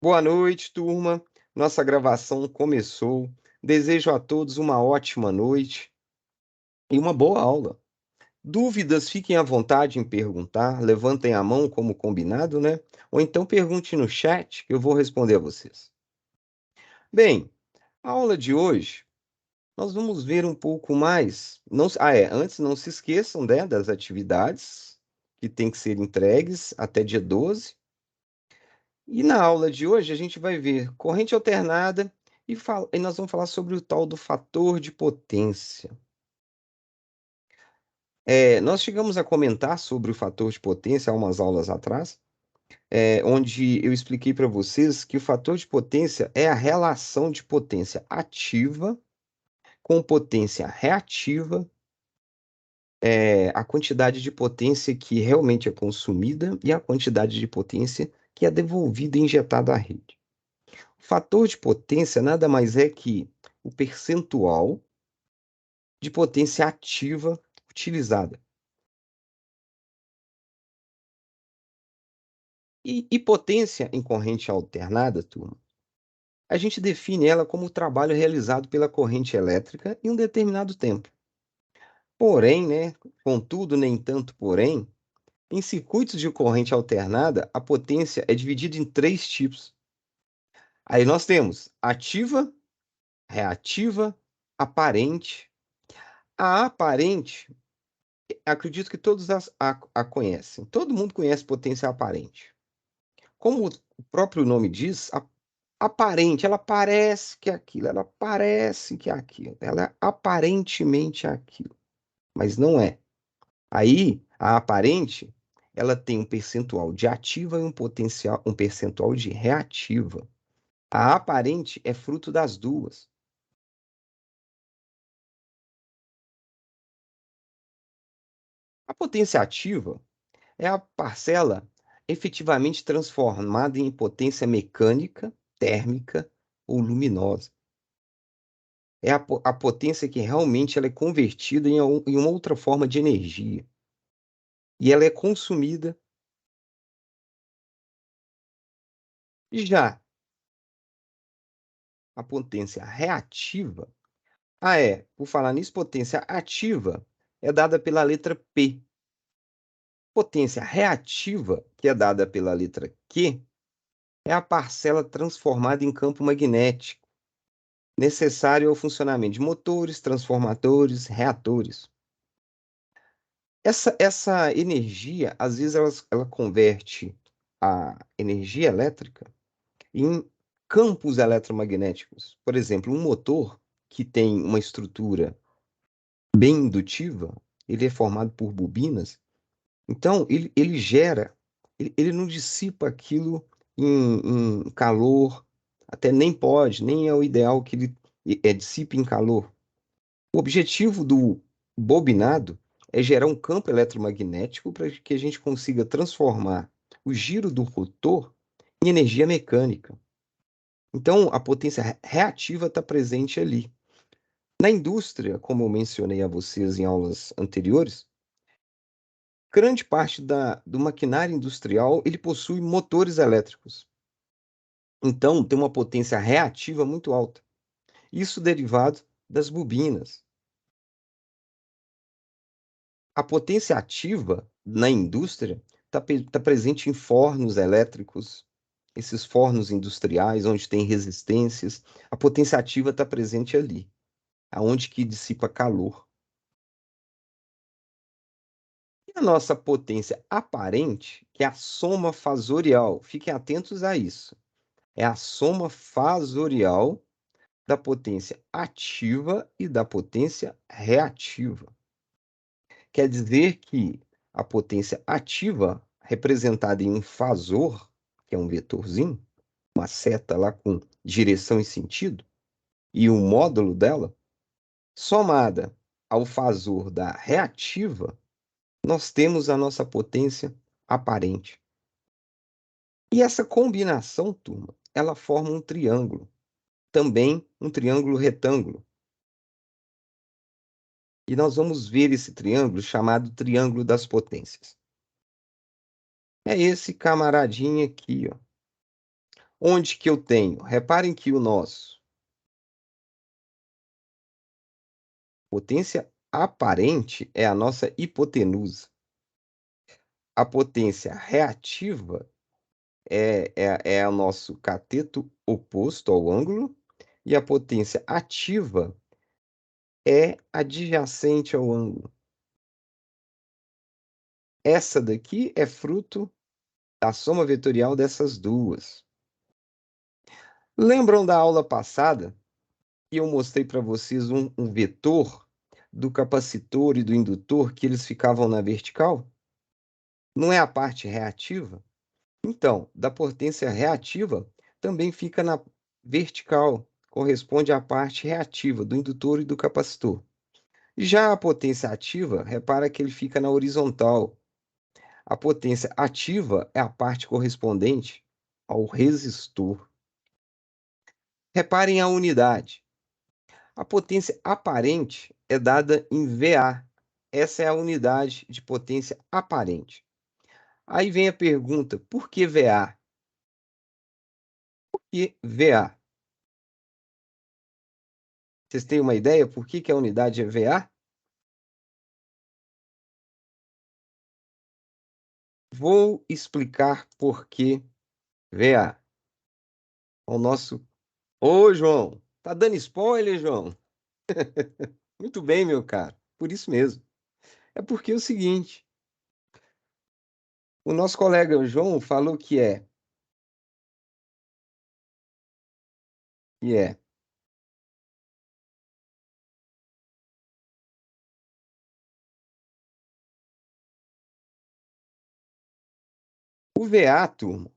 Boa noite, turma. Nossa gravação começou. Desejo a todos uma ótima noite e uma boa aula. Dúvidas, fiquem à vontade em perguntar. Levantem a mão como combinado, né? Ou então pergunte no chat que eu vou responder a vocês. Bem, a aula de hoje nós vamos ver um pouco mais. Antes não se esqueçam, né, das atividades que têm que ser entregues até dia 12. E na aula de hoje a gente vai ver corrente alternada e nós vamos falar sobre o tal do fator de potência. Nós chegamos a comentar sobre o fator de potência há umas aulas atrás, onde eu expliquei para vocês que o fator de potência é a relação de potência ativa com potência reativa, a quantidade de potência que realmente é consumida e a quantidade de potência que é devolvida e injetada à rede. O fator de potência nada mais é que o percentual de potência ativa utilizada. E potência em corrente alternada, turma, a gente define ela como o trabalho realizado pela corrente elétrica em um determinado tempo. Porém, né, contudo, nem tanto porém, em circuitos de corrente alternada, a potência é dividida em três tipos. Aí nós temos ativa, reativa, aparente. A aparente, acredito que todos a conhecem. Todo mundo conhece potência aparente. Como o próprio nome diz, aparente, ela parece que é aquilo, ela parece que é aquilo, ela é aparentemente aquilo, mas não é. Aí, a aparente, ela tem um percentual de ativa e um percentual de reativa. A aparente é fruto das duas. A potência ativa é a parcela efetivamente transformada em potência mecânica, térmica ou luminosa. É a potência que realmente ela é convertida em uma outra forma de energia. E ela é consumida. Já a potência reativa, por falar nisso, potência ativa é dada pela letra P. Potência reativa, que é dada pela letra Q, é a parcela transformada em campo magnético, necessário ao funcionamento de motores, transformadores, reatores. Essa energia, às vezes, ela converte a energia elétrica em campos eletromagnéticos. Por exemplo, um motor que tem uma estrutura bem indutiva, ele é formado por bobinas, então ele gera, ele não dissipa aquilo em calor, até nem pode, nem é o ideal que ele dissipe em calor. O objetivo do bobinado é gerar um campo eletromagnético para que a gente consiga transformar o giro do rotor em energia mecânica. Então, a potência reativa está presente ali. Na indústria, como eu mencionei a vocês em aulas anteriores, grande parte do maquinário industrial ele possui motores elétricos. Então, tem uma potência reativa muito alta. Isso derivado das bobinas. A potência ativa na indústria está presente em fornos elétricos, esses fornos industriais onde tem resistências. A potência ativa está presente ali, aonde que dissipa calor. E a nossa potência aparente, que é a soma fasorial, fiquem atentos a isso. É a soma fasorial da potência ativa e da potência reativa. Quer dizer que a potência ativa, representada em um fasor, que é um vetorzinho, uma seta lá com direção e sentido, e o módulo dela, somada ao fasor da reativa, nós temos a nossa potência aparente. E essa combinação, turma, ela forma um triângulo, também um triângulo retângulo. E nós vamos ver esse triângulo chamado triângulo das potências. É esse camaradinho aqui, ó. Onde que eu tenho? Reparem que o nosso potência aparente é a nossa hipotenusa. A potência reativa é o nosso cateto oposto ao ângulo, e a potência ativa é adjacente ao ângulo. Essa daqui é fruto da soma vetorial dessas duas. Lembram da aula passada que eu mostrei para vocês um vetor do capacitor e do indutor que eles ficavam na vertical? Não é a parte reativa? Então, da potência reativa também fica na vertical, corresponde à parte reativa do indutor e do capacitor. Já a potência ativa, repara que ele fica na horizontal. A potência ativa é a parte correspondente ao resistor. Reparem a unidade. A potência aparente é dada em VA. Essa é a unidade de potência aparente. Aí vem a pergunta: por que VA? Por que VA? Vocês têm uma ideia por que a unidade é VA? Vou explicar por que VA. O nosso. Ô, João! Tá dando spoiler, João? Muito bem, meu caro. Por isso mesmo. É porque é o seguinte: o nosso colega João falou que é o VA, turma,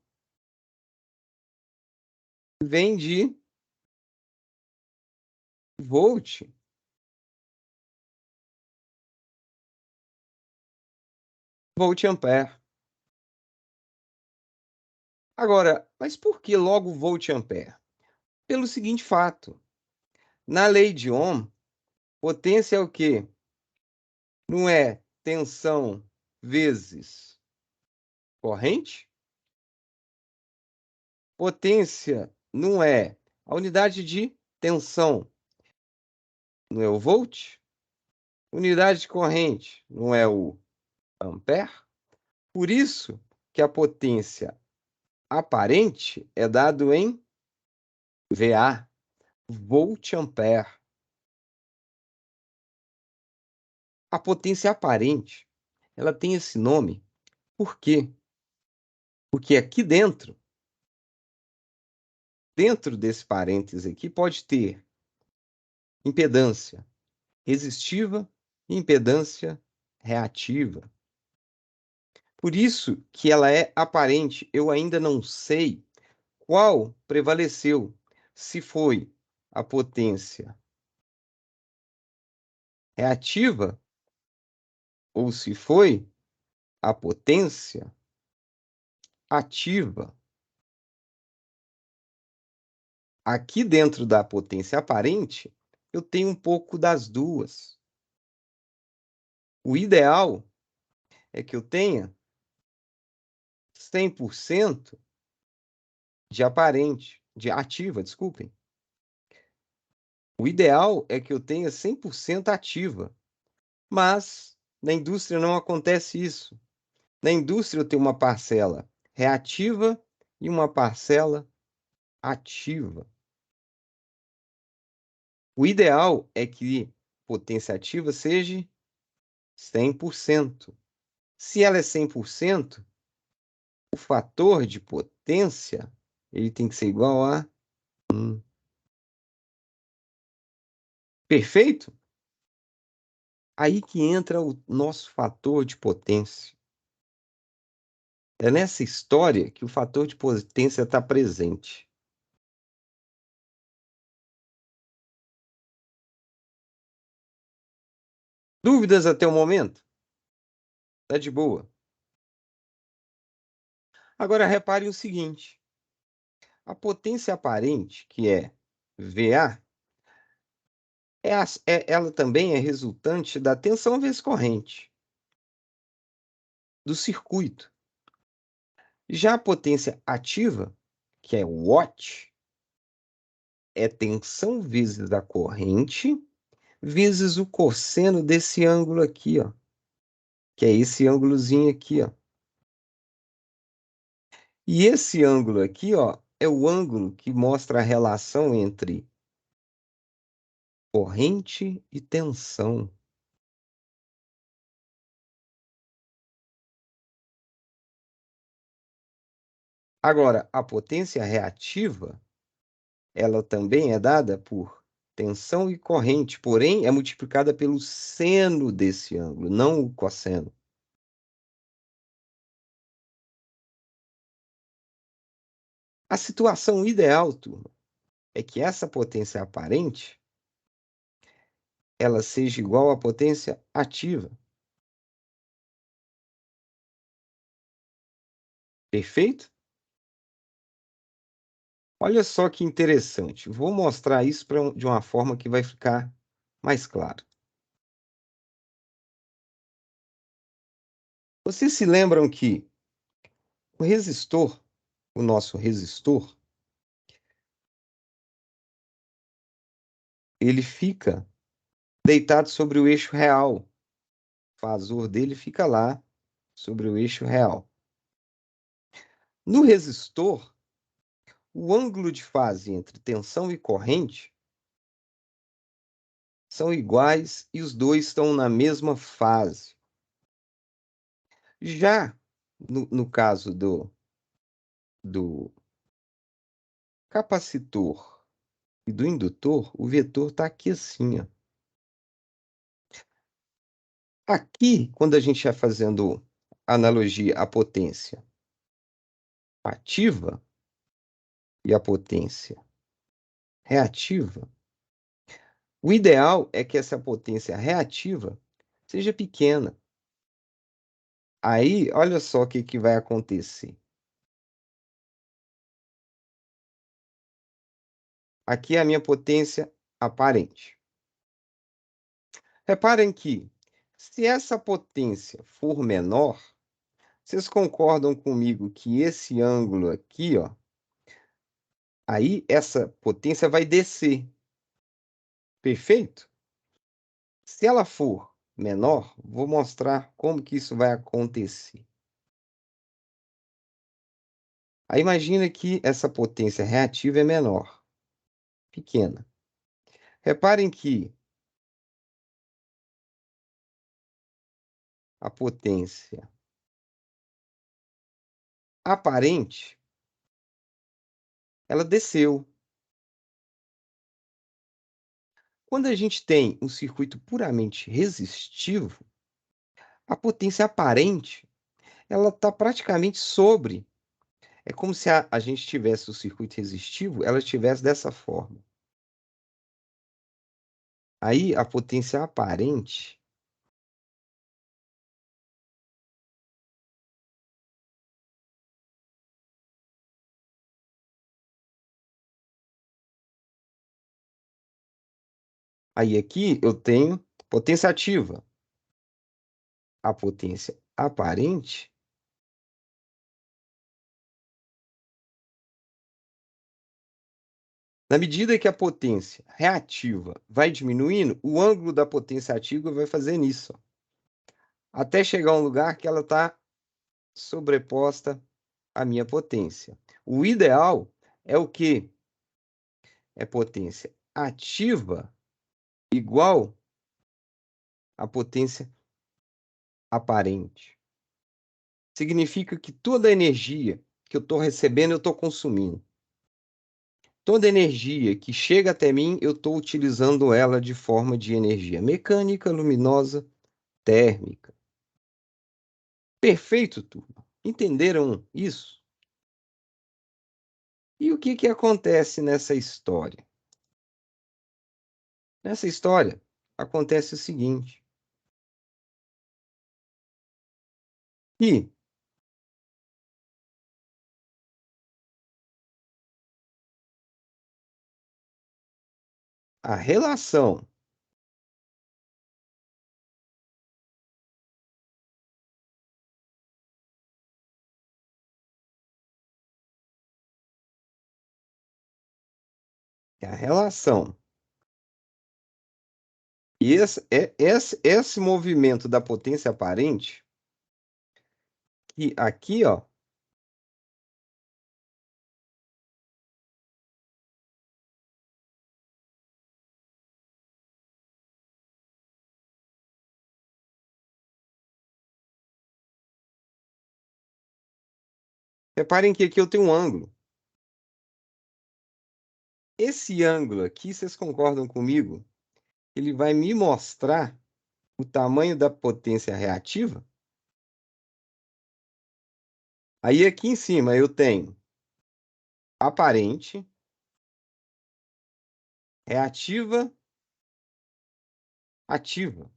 vem de volt, volt-ampere. Agora, mas por que logo volt-ampere? Pelo seguinte fato: na lei de Ohm, potência é o quê? Não é tensão vezes corrente? Potência não é a unidade de tensão, não é o volt? Unidade de corrente não é o ampere? Por isso que a potência aparente é dado em VA, volt-ampere. A potência aparente, ela tem esse nome, por quê? Porque aqui dentro desse parêntese aqui, pode ter impedância resistiva e impedância reativa. Por isso que ela é aparente. Eu ainda não sei qual prevaleceu, se foi a potência reativa ou se foi a potência ativa. Aqui dentro da potência aparente, eu tenho um pouco das duas. O ideal é que eu tenha 100% de aparente, de ativa, desculpem. O ideal é que eu tenha 100% ativa, mas na indústria não acontece isso. Na indústria eu tenho uma parcela reativa e uma parcela ativa. O ideal é que potência ativa seja 100%. Se ela é 100%, o fator de potência ele tem que ser igual a 1. Perfeito? Aí que entra o nosso fator de potência. É nessa história que o fator de potência está presente. Dúvidas até o momento? Tá de boa. Agora repare o seguinte: a potência aparente, que é VA, ela também é resultante da tensão vezes corrente do circuito. Já a potência ativa, que é watt, é tensão vezes a corrente, vezes o cosseno desse ângulo aqui, ó, que é esse ângulozinho aqui, ó. E esse ângulo aqui, ó, é o ângulo que mostra a relação entre corrente e tensão. Agora, a potência reativa, ela também é dada por tensão e corrente, porém é multiplicada pelo seno desse ângulo, não o cosseno. A situação ideal, turma, é que essa potência aparente ela seja igual à potência ativa. Perfeito? Olha só que interessante. Vou mostrar isso de uma forma que vai ficar mais claro. Vocês se lembram que o resistor, o nosso resistor, ele fica deitado sobre o eixo real. O fasor dele fica lá sobre o eixo real. No resistor, o ângulo de fase entre tensão e corrente são iguais e os dois estão na mesma fase. Já no caso do capacitor e do indutor, o vetor está aqui assim, ó. Aqui, quando a gente vai fazendo analogia à potência ativa e à potência reativa, o ideal é que essa potência reativa seja pequena. Aí, olha só o que vai acontecer. Aqui é a minha potência aparente. Reparem que, se essa potência for menor, vocês concordam comigo que esse ângulo aqui, ó, aí essa potência vai descer. Perfeito? Se ela for menor, vou mostrar como que isso vai acontecer. Aí imagina que essa potência reativa é menor, pequena. Reparem que a potência aparente, ela desceu. Quando a gente tem um circuito puramente resistivo, a potência aparente, ela está praticamente sobre. É como se a gente tivesse o circuito resistivo, ela estivesse dessa forma. Aí a potência aparente, aí aqui eu tenho potência ativa. A potência aparente, na medida que a potência reativa vai diminuindo, o ângulo da potência ativa vai fazer isso, ó, até chegar a um lugar que ela está sobreposta à minha potência. O ideal é o quê? É potência ativa igual à potência aparente. Significa que toda a energia que eu estou recebendo, eu estou consumindo. Toda energia que chega até mim, eu estou utilizando ela de forma de energia mecânica, luminosa, térmica. Perfeito, turma. Entenderam isso? E o que acontece nessa história? Nessa história, acontece o seguinte: que a relação É a relação. E esse movimento da potência aparente, que aqui, ó, reparem que aqui eu tenho um ângulo. Esse ângulo aqui, vocês concordam comigo? Ele vai me mostrar o tamanho da potência reativa? Aí aqui em cima eu tenho aparente, reativa, ativa.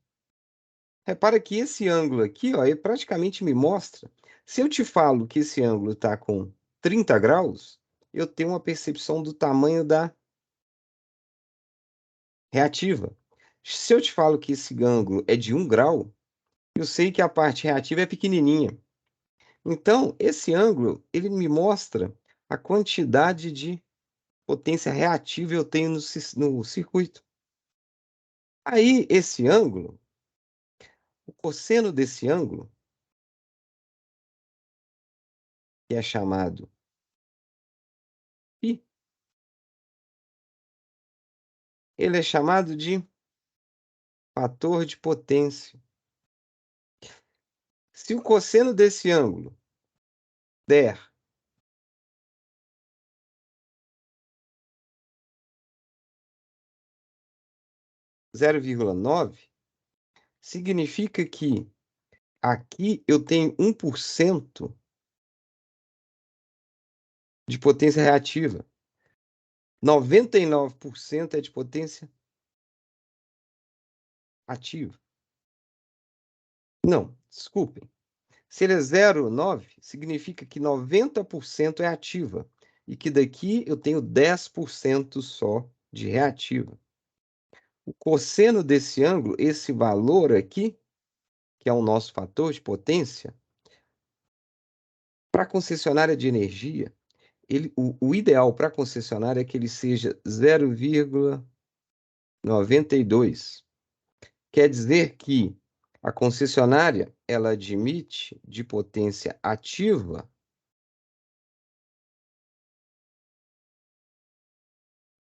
Repara que esse ângulo aqui, ó, ele praticamente me mostra. Se eu te falo que esse ângulo está com 30 graus, eu tenho uma percepção do tamanho da reativa. Se eu te falo que esse ângulo é de 1 grau, eu sei que a parte reativa é pequenininha. Então, esse ângulo, ele me mostra a quantidade de potência reativa eu tenho no circuito. Aí, esse ângulo, o cosseno desse ângulo, que é chamado π, ele é chamado de fator de potência. Se o cosseno desse ângulo der 0,9, significa que aqui eu tenho 1% de potência reativa. 99% é de potência ativa. Não, desculpem. Se ele é 0,9, significa que 90% é ativa e que daqui eu tenho 10% só de reativa. O cosseno desse ângulo, esse valor aqui, que é o nosso fator de potência, para a concessionária de energia, o ideal para a concessionária é que ele seja 0,92. Quer dizer que a concessionária ela admite de potência ativa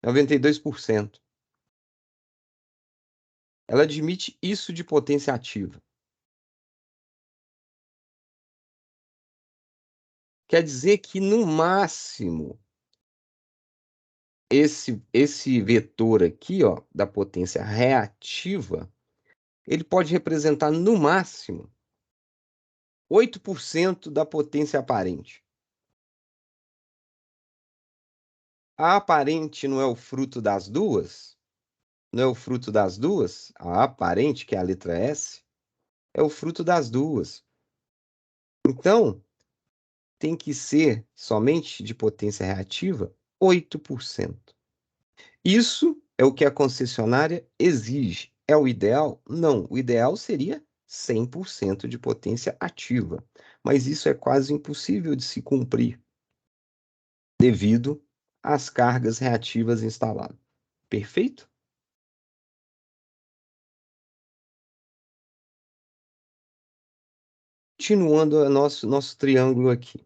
92%. Ela admite isso de potência ativa. Quer dizer que, no máximo, esse vetor aqui, ó, da potência reativa, ele pode representar, no máximo, 8% da potência aparente. A aparente não é o fruto das duas? Não é o fruto das duas? A aparente, que é a letra S, é o fruto das duas. Então, tem que ser somente de potência reativa 8%. Isso é o que a concessionária exige. É o ideal? Não. O ideal seria 100% de potência ativa. Mas isso é quase impossível de se cumprir devido às cargas reativas instaladas. Perfeito? Continuando o nosso triângulo aqui.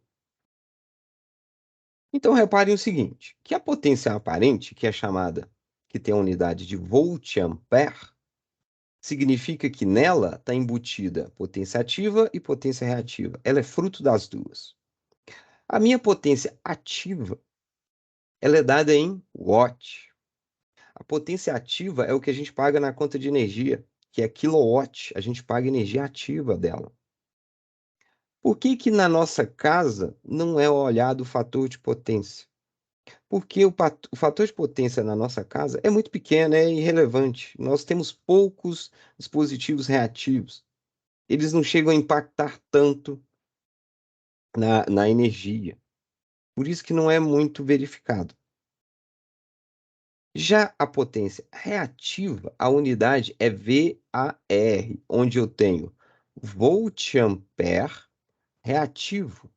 Então, reparem o seguinte, que a potência aparente, que é chamada, que tem a unidade de volt-ampere, significa que nela está embutida potência ativa e potência reativa. Ela é fruto das duas. A minha potência ativa, ela é dada em watt. A potência ativa é o que a gente paga na conta de energia, que é quilowatt. A gente paga energia ativa dela. Por que que na nossa casa não é olhado o fator de potência? Porque o fator de potência na nossa casa é muito pequeno, é irrelevante. Nós temos poucos dispositivos reativos. Eles não chegam a impactar tanto na energia. Por isso que não é muito verificado. Já a potência reativa, a unidade é VAR, onde eu tenho volt-ampere reativo.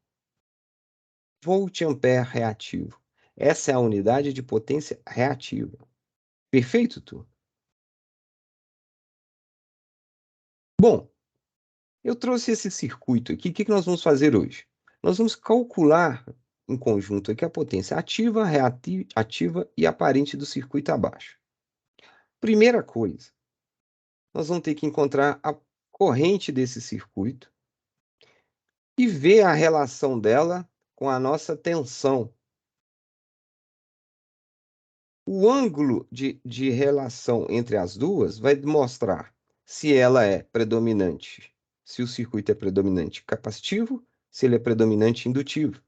Volt-ampere reativo. Essa é a unidade de potência reativa. Perfeito, turma? Bom, eu trouxe esse circuito aqui. O que nós vamos fazer hoje? Nós vamos calcular em conjunto aqui a potência ativa, ativa e aparente do circuito abaixo. Primeira coisa, nós vamos ter que encontrar a corrente desse circuito e ver a relação dela com a nossa tensão. O ângulo de relação entre as duas vai mostrar se ela é predominante, se o circuito é predominante capacitivo, se ele é predominante indutivo.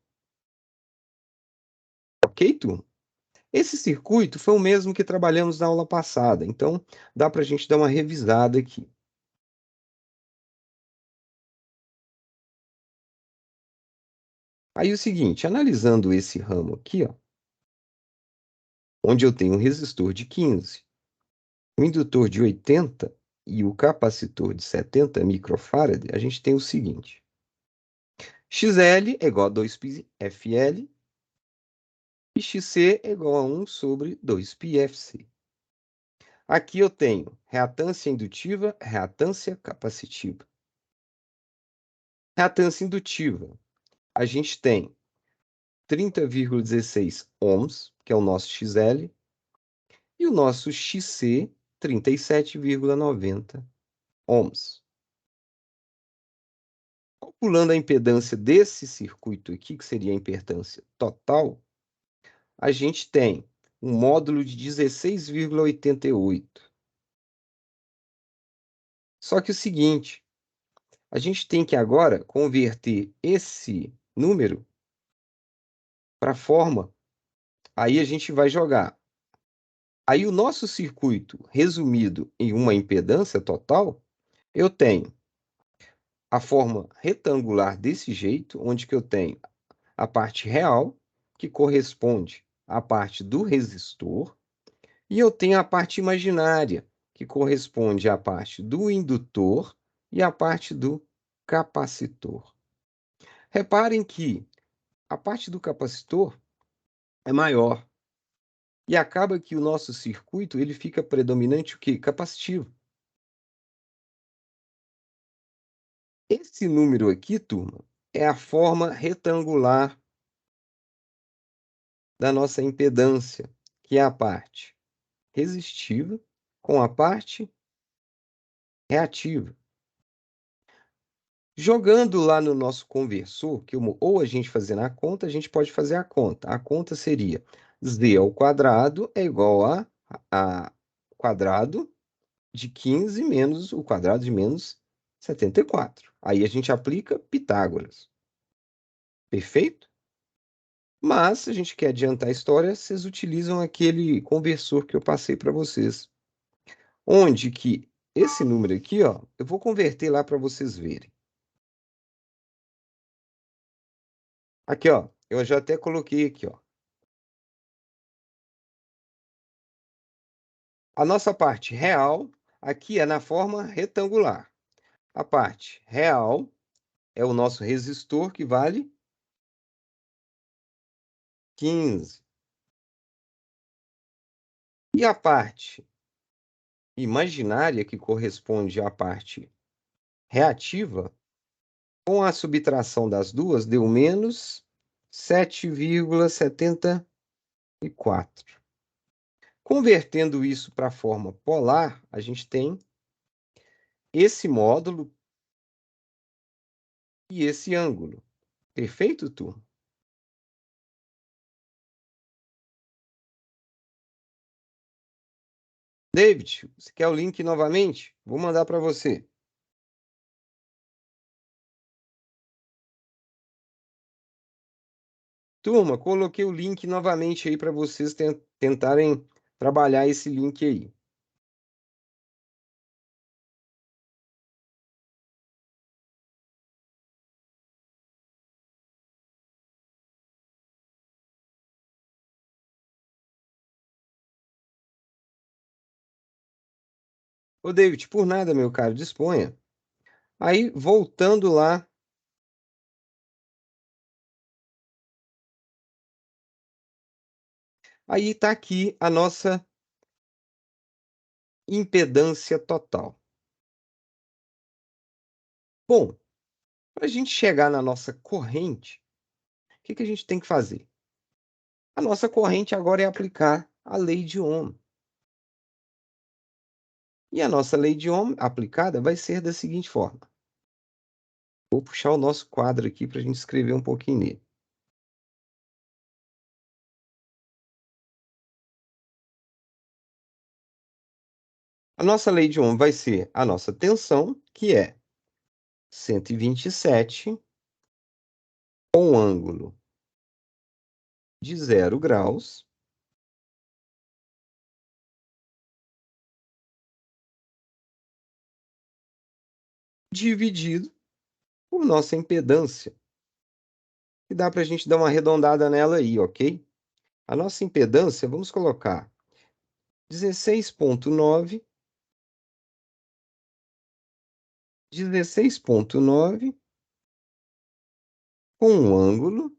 Ok, turma? Esse circuito foi o mesmo que trabalhamos na aula passada, então dá para a gente dar uma revisada aqui. Aí o seguinte, analisando esse ramo aqui, ó, onde eu tenho um resistor de 15, o indutor de 80 e o capacitor de 70 microfarad, a gente tem o seguinte: XL é igual a 2πfL e XC é igual a 1 sobre 2πfC. Aqui eu tenho reatância indutiva, reatância capacitiva. Reatância indutiva, a gente tem 30,16 ohms, que é o nosso XL, e o nosso XC, 37,90 ohms. Calculando a impedância desse circuito aqui, que seria a impedância total, a gente tem um módulo de 16,88. Só que o seguinte, a gente tem que agora converter esse número para a forma, aí a gente vai jogar. Aí o nosso circuito, resumido em uma impedância total, eu tenho a forma retangular desse jeito, onde que eu tenho a parte real, que corresponde à parte do resistor, e eu tenho a parte imaginária, que corresponde à parte do indutor e à parte do capacitor. Reparem que a parte do capacitor é maior e acaba que o nosso circuito ele fica predominante o quê? Capacitivo. Esse número aqui, turma, é a forma retangular da nossa impedância, que é a parte resistiva com a parte reativa. Jogando lá no nosso conversor, que ou a gente fazendo a conta, a gente pode fazer a conta. A conta seria z ao quadrado é igual a quadrado de 15 menos o quadrado de menos 74. Aí a gente aplica Pitágoras. Perfeito? Mas, se a gente quer adiantar a história, vocês utilizam aquele conversor que eu passei para vocês. Onde que esse número aqui, ó, eu vou converter lá para vocês verem. Aqui, ó, eu já até coloquei aqui, ó. A nossa parte real aqui é na forma retangular. A parte real é o nosso resistor, que vale 15. E a parte imaginária, que corresponde à parte reativa, com a subtração das duas, deu menos 7,74. Convertendo isso para a forma polar, a gente tem esse módulo e esse ângulo. Perfeito, turma? David, você quer o link novamente? Vou mandar para você. Turma, coloquei o link novamente aí para vocês tentarem trabalhar esse link aí. Ô, David, por nada, meu caro, disponha. Aí, voltando lá, Aí está aqui a nossa impedância total. Bom, para a gente chegar na nossa corrente, o que a gente tem que fazer? A nossa corrente agora é aplicar a lei de Ohm. E a nossa lei de Ohm aplicada vai ser da seguinte forma. Vou puxar o nosso quadro aqui para a gente escrever um pouquinho nele. A nossa lei de Ohm vai ser a nossa tensão, que é 127 com um ângulo de 0 graus, dividido por nossa impedância, que dá para a gente dar uma arredondada nela aí, ok? A nossa impedância, vamos colocar 16,9, 16,9 com um ângulo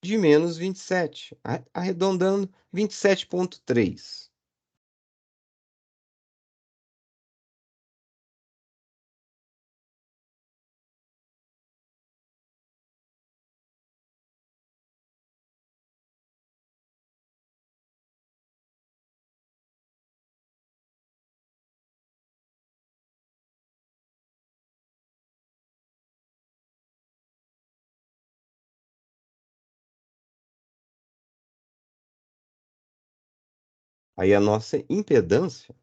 de menos 27, arredondando 27,3. Aí a nossa impedância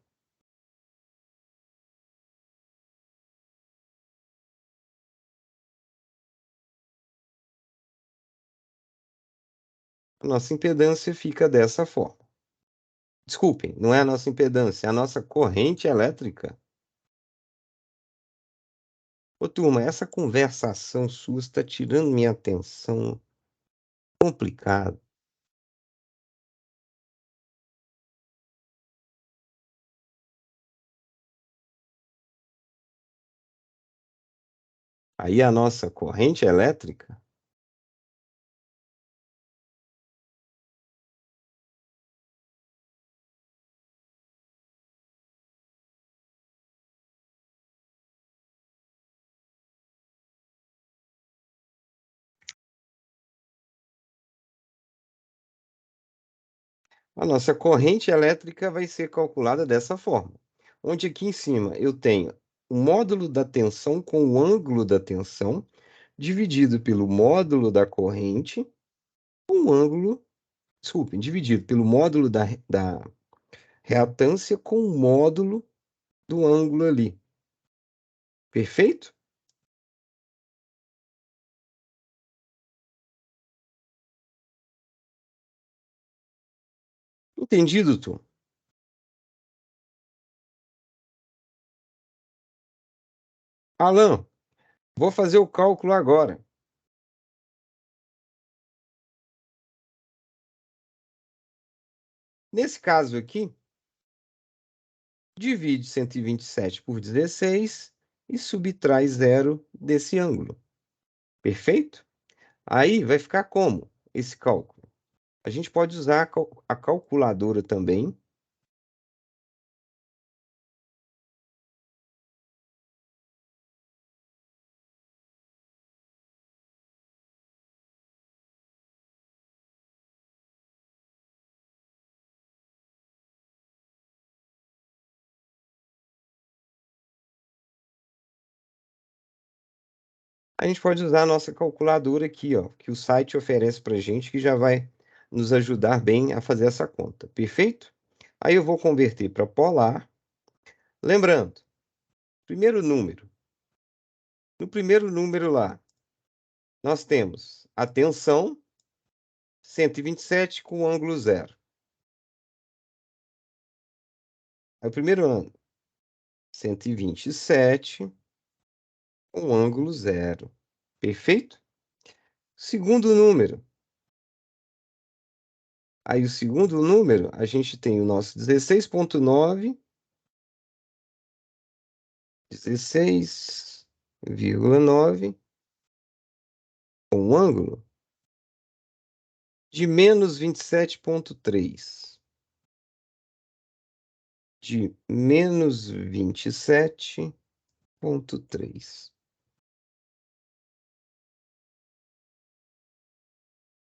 fica dessa forma. Desculpem, não é a nossa impedância, é a nossa corrente elétrica. Ô, turma, essa conversação sua está tirando minha atenção. Complicado. Aí a nossa corrente elétrica, vai ser calculada dessa forma. Onde aqui em cima eu tenho o módulo da tensão com o ângulo da tensão, dividido pelo módulo da corrente, com o ângulo, desculpem, dividido pelo módulo da reatância com o módulo do ângulo ali. Perfeito? Entendido, tu? Alan, vou fazer o cálculo agora. Nesse caso aqui, divide 127 por 16 e subtrai zero desse ângulo. Perfeito? Aí vai ficar como esse cálculo? A gente pode usar a calculadora também. A gente pode usar a nossa calculadora aqui, ó, que o site oferece para gente, que já vai nos ajudar bem a fazer essa conta. Perfeito? Aí eu vou converter para polar. Lembrando, primeiro número. No primeiro número lá, nós temos a tensão 127 com ângulo zero. Aí o primeiro ângulo, 127 com ângulo zero. Perfeito? Segundo número. Aí o segundo número, a gente tem o nosso 16,9, 16,9 um ângulo de menos 27,3. De menos 27,3.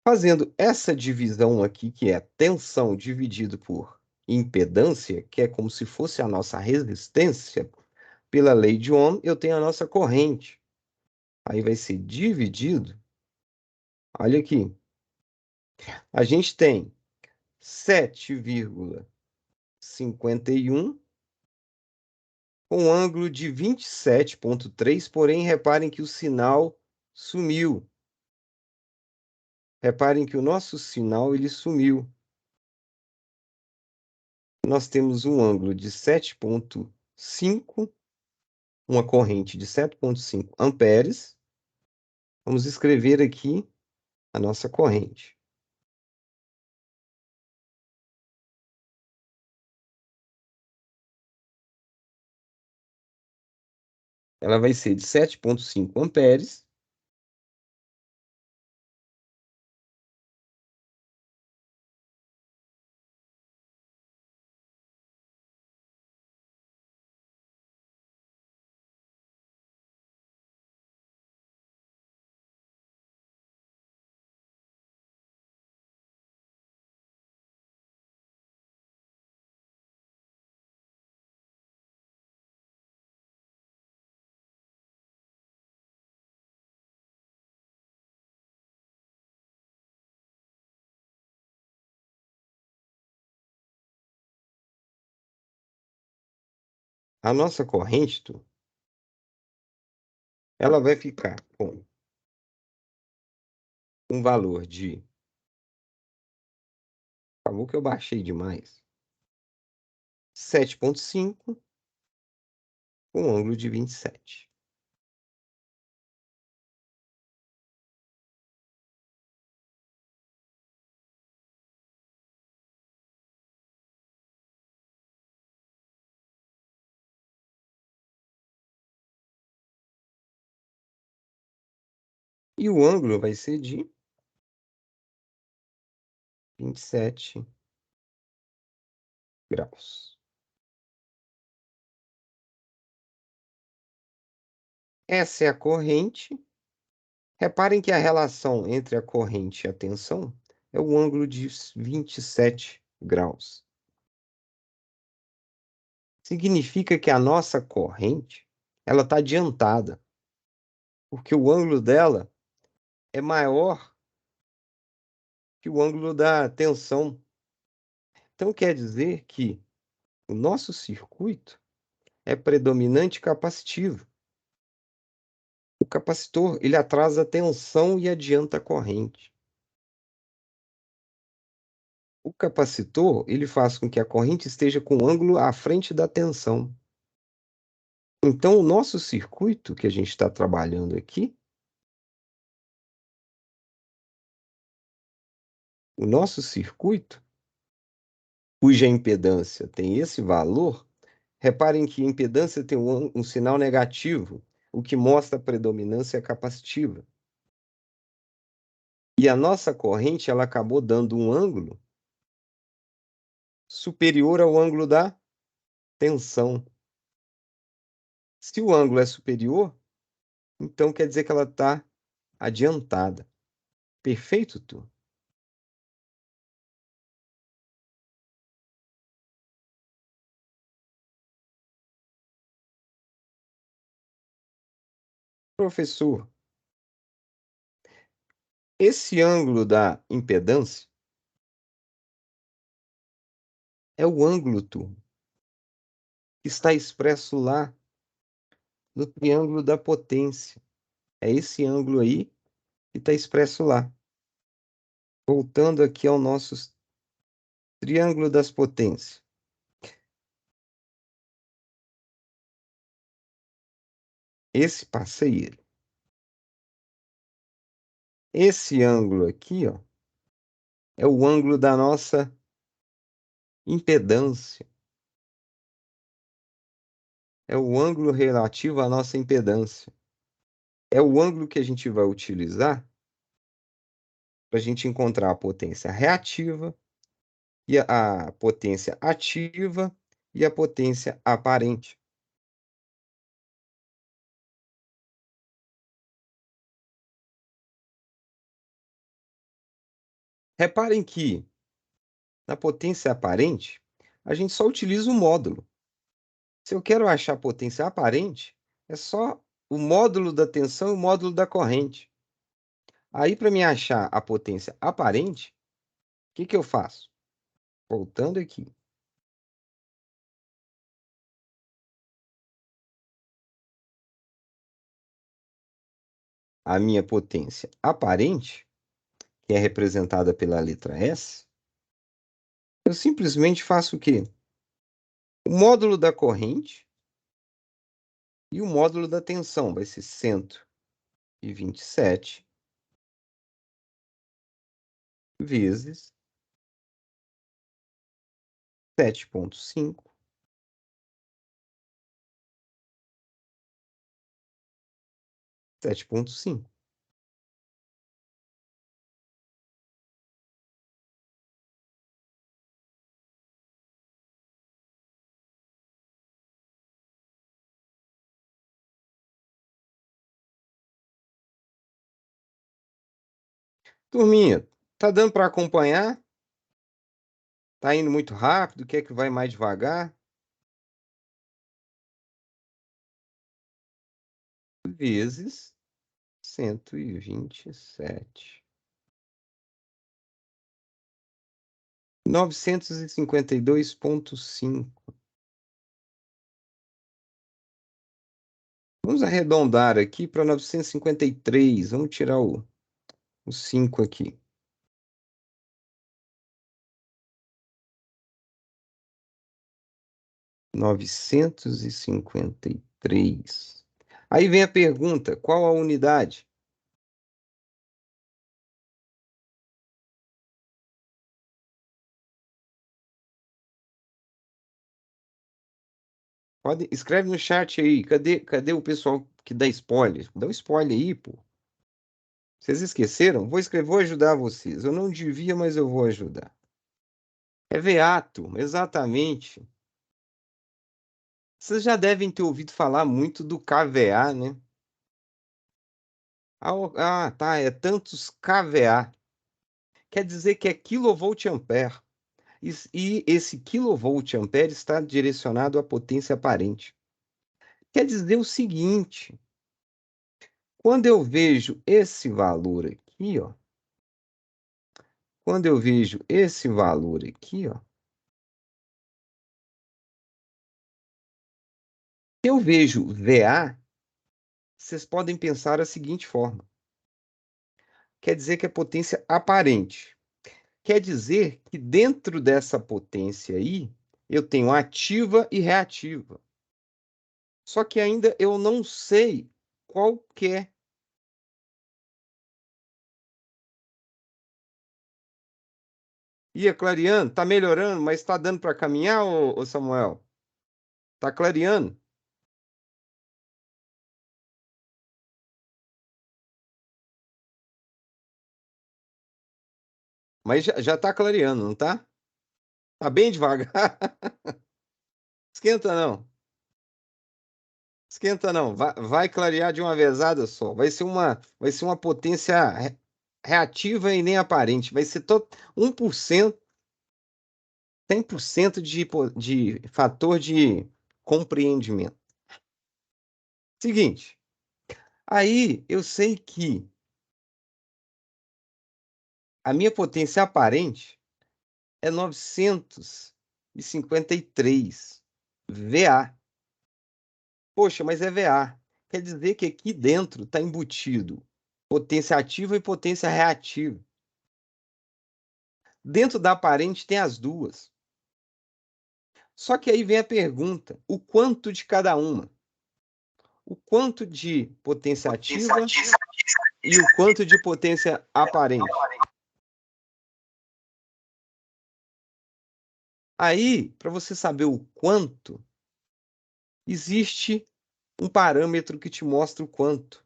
Fazendo essa divisão aqui, que é tensão dividido por impedância, que é como se fosse a nossa resistência, pela lei de Ohm, eu tenho a nossa corrente. Aí vai ser dividido. Olha aqui. A gente tem 7,51 com um ângulo de 27,3, porém, reparem que o sinal sumiu. Reparem que o nosso sinal ele sumiu. Nós temos um ângulo de 7,5, uma corrente de 7,5 amperes. Vamos escrever aqui a nossa corrente. Ela vai ser de 7,5 amperes. A nossa corrente, ela vai ficar com um valor de... Acabou que eu baixei demais. 7,5 com um ângulo de 27. E o ângulo vai ser de 27 graus. Essa é a corrente. Reparem que a relação entre a corrente e a tensão é o ângulo de 27 graus. Significa que a nossa corrente ela está adiantada, porque o ângulo dela é maior que o ângulo da tensão. Então quer dizer que o nosso circuito é predominante capacitivo. O capacitor ele atrasa a tensão e adianta a corrente. O capacitor ele faz com que a corrente esteja com o ângulo à frente da tensão. Então, o nosso circuito que a gente está trabalhando aqui, o nosso circuito, cuja impedância tem esse valor, reparem que a impedância tem um sinal negativo, o que mostra a predominância capacitiva. E a nossa corrente ela acabou dando um ângulo superior ao ângulo da tensão. Se o ângulo é superior, então quer dizer que ela está adiantada. Perfeito, turma? Professor, esse ângulo da impedância é o ângulo, turma, que está expresso lá no triângulo da potência. É esse ângulo aí que está expresso lá. Voltando aqui ao nosso triângulo das potências. Esse passei ele. Esse ângulo aqui, ó, é o ângulo da nossa impedância. É o ângulo relativo à nossa impedância. É o ângulo que a gente vai utilizar para a gente encontrar a potência reativa, e a potência ativa e a potência aparente. Reparem que, na potência aparente, a gente só utiliza o módulo. Se eu quero achar a potência aparente, é só o módulo da tensão e o módulo da corrente. Aí, para me achar a potência aparente, o que que eu faço? Voltando aqui. A minha potência aparente, que é representada pela letra S, eu simplesmente faço o quê? O módulo da corrente e o módulo da tensão vai ser 127 vezes 7,5. 7,5. Turminha, tá dando para acompanhar? Tá indo muito rápido? Quer que vai mais devagar? Vezes 127. 952,5. Vamos arredondar aqui para 953. Vamos tirar o 5 aqui. 953. Aí vem a pergunta: qual a unidade? Escreve no chat aí. Cadê o pessoal que dá spoiler? Dá um spoiler aí, pô. Vocês esqueceram? Vou ajudar vocês. Eu não devia, mas eu vou ajudar. É veato, exatamente. Vocês já devem ter ouvido falar muito do kVA, né? Tá. É tantos kVA. Quer dizer que é kilovolt-ampere. E esse kilovolt-ampere está direcionado à potência aparente. Quer dizer o seguinte: quando eu vejo esse valor aqui, ó, quando eu vejo esse valor aqui, ó, se eu vejo VA, vocês podem pensar da seguinte forma: quer dizer que é potência aparente. Quer dizer que dentro dessa potência aí, eu tenho ativa e reativa. Só que ainda eu não sei qual que é. Ia clareando, tá melhorando, mas tá dando para caminhar, ô Samuel? Tá clareando? Mas já tá clareando, não tá? Tá bem devagar. Esquenta não. Esquenta não. Vai clarear de uma vezada só. Vai ser uma potência reativa e nem aparente. Vai ser 1%, 100% de fator de compreendimento. Seguinte, aí eu sei que a minha potência aparente é 953 VA. Poxa, mas é VA. Quer dizer que aqui dentro está embutido potência ativa e potência reativa. Dentro da aparente tem as duas. Só que aí vem a pergunta: o quanto de cada uma? O quanto de potência ativa e o quanto de potência aparente? Aí, para você saber o quanto, existe um parâmetro que te mostra o quanto.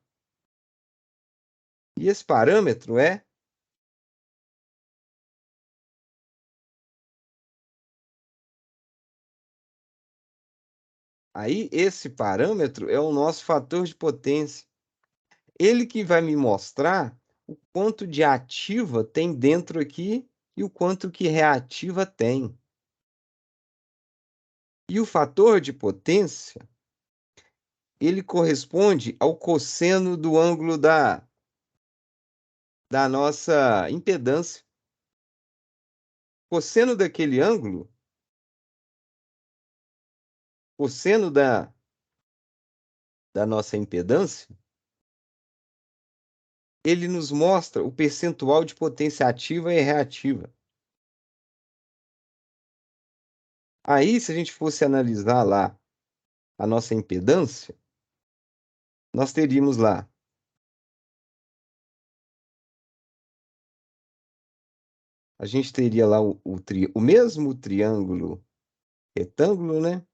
E esse parâmetro é Aí, esse parâmetro é o nosso fator de potência. Ele que vai me mostrar o quanto de ativa tem dentro aqui e o quanto que reativa tem. E o fator de potência, ele corresponde ao cosseno do ângulo da nossa impedância. Cosseno daquele ângulo, cosseno da nossa impedância, ele nos mostra o percentual de potência ativa e reativa. Aí, se a gente fosse analisar lá a nossa impedância, nós teríamos lá a gente teria lá o mesmo triângulo retângulo, né?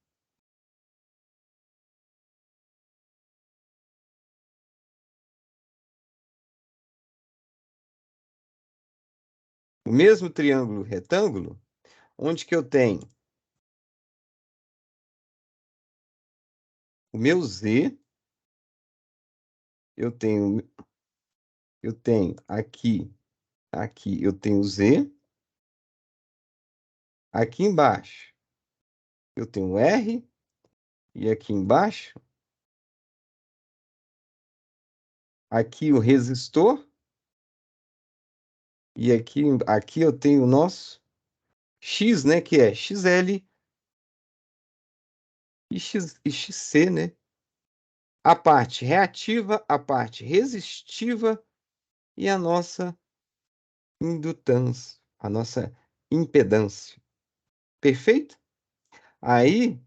O mesmo triângulo retângulo, onde que eu tenho o meu Z, eu tenho aqui eu tenho Z, aqui embaixo eu tenho R, e aqui embaixo, aqui o resistor, e aqui eu tenho o nosso X, né, que é XL e XC, né? A parte reativa, a parte resistiva e a nossa indutância, a nossa impedância. Perfeito? Aí,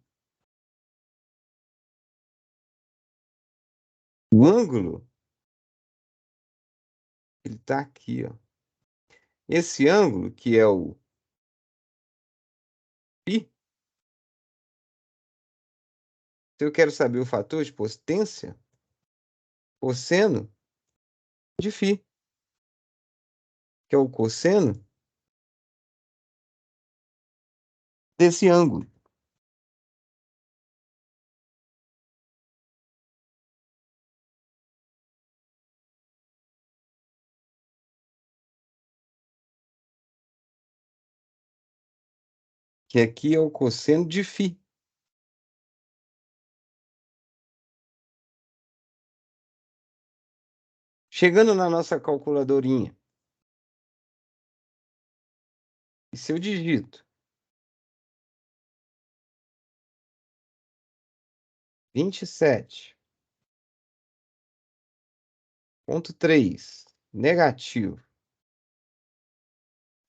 o ângulo, ele está aqui, ó. Esse ângulo, que é o π, se eu quero saber o fator de potência, cosseno de φ, que é o cosseno desse ângulo. Que aqui é o cosseno de φ. Chegando na nossa calculadorinha, e se eu digito 27,3 negativo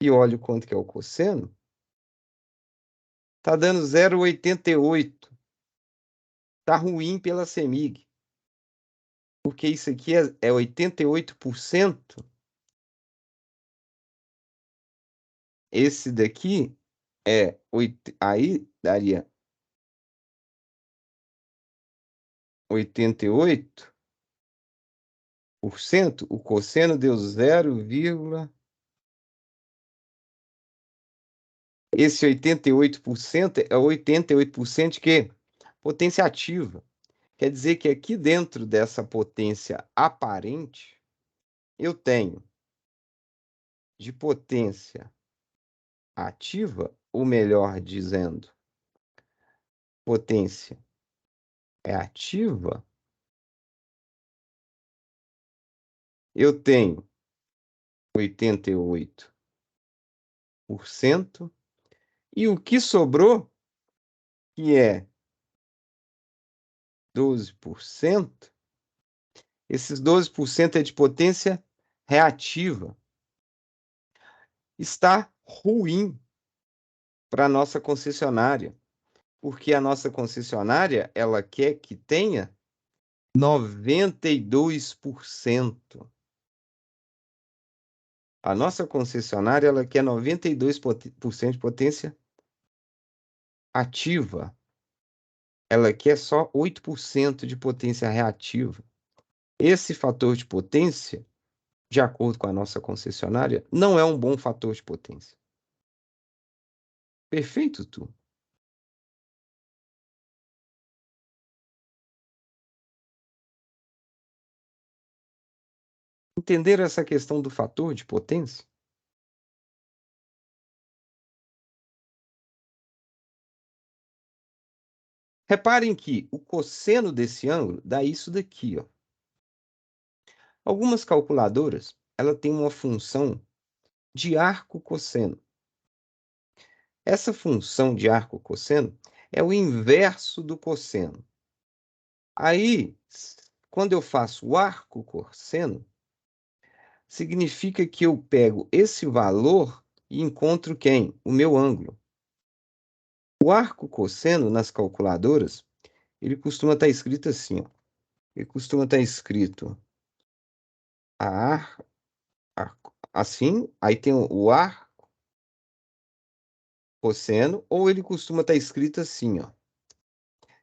e olho quanto que é o cosseno, tá dando 0,88. Tá ruim pela CEMIG, porque isso aqui é 88%. Esse daqui aí daria 88%, o cosseno deu 0, esse 88% é 88% de quê? Potência ativa. Quer dizer que aqui dentro dessa potência aparente, eu tenho de potência ativa, ou melhor dizendo, potência é ativa, eu tenho 88%, e o que sobrou, que é 12%, esses 12% é de potência reativa. Está ruim para a nossa concessionária, porque a nossa concessionária, ela quer que tenha 92%. A nossa concessionária, ela quer 92% de potência ativa. Ela quer só 8% de potência reativa. Esse fator de potência, de acordo com a nossa concessionária, não é um bom fator de potência. Perfeito, Tu? Entenderam essa questão do fator de potência? Reparem que o cosseno desse ângulo dá isso daqui, ó. Algumas calculadoras, ela tem uma função de arco cosseno. Essa função de arco cosseno é o inverso do cosseno. Aí, quando eu faço o arco cosseno, significa que eu pego esse valor e encontro quem? O meu ângulo. O arco cosseno nas calculadoras, ele costuma estar escrito assim, ó. Ele costuma estar escrito assim, aí tem o ar cosseno, ou ele costuma estar escrito assim, ó.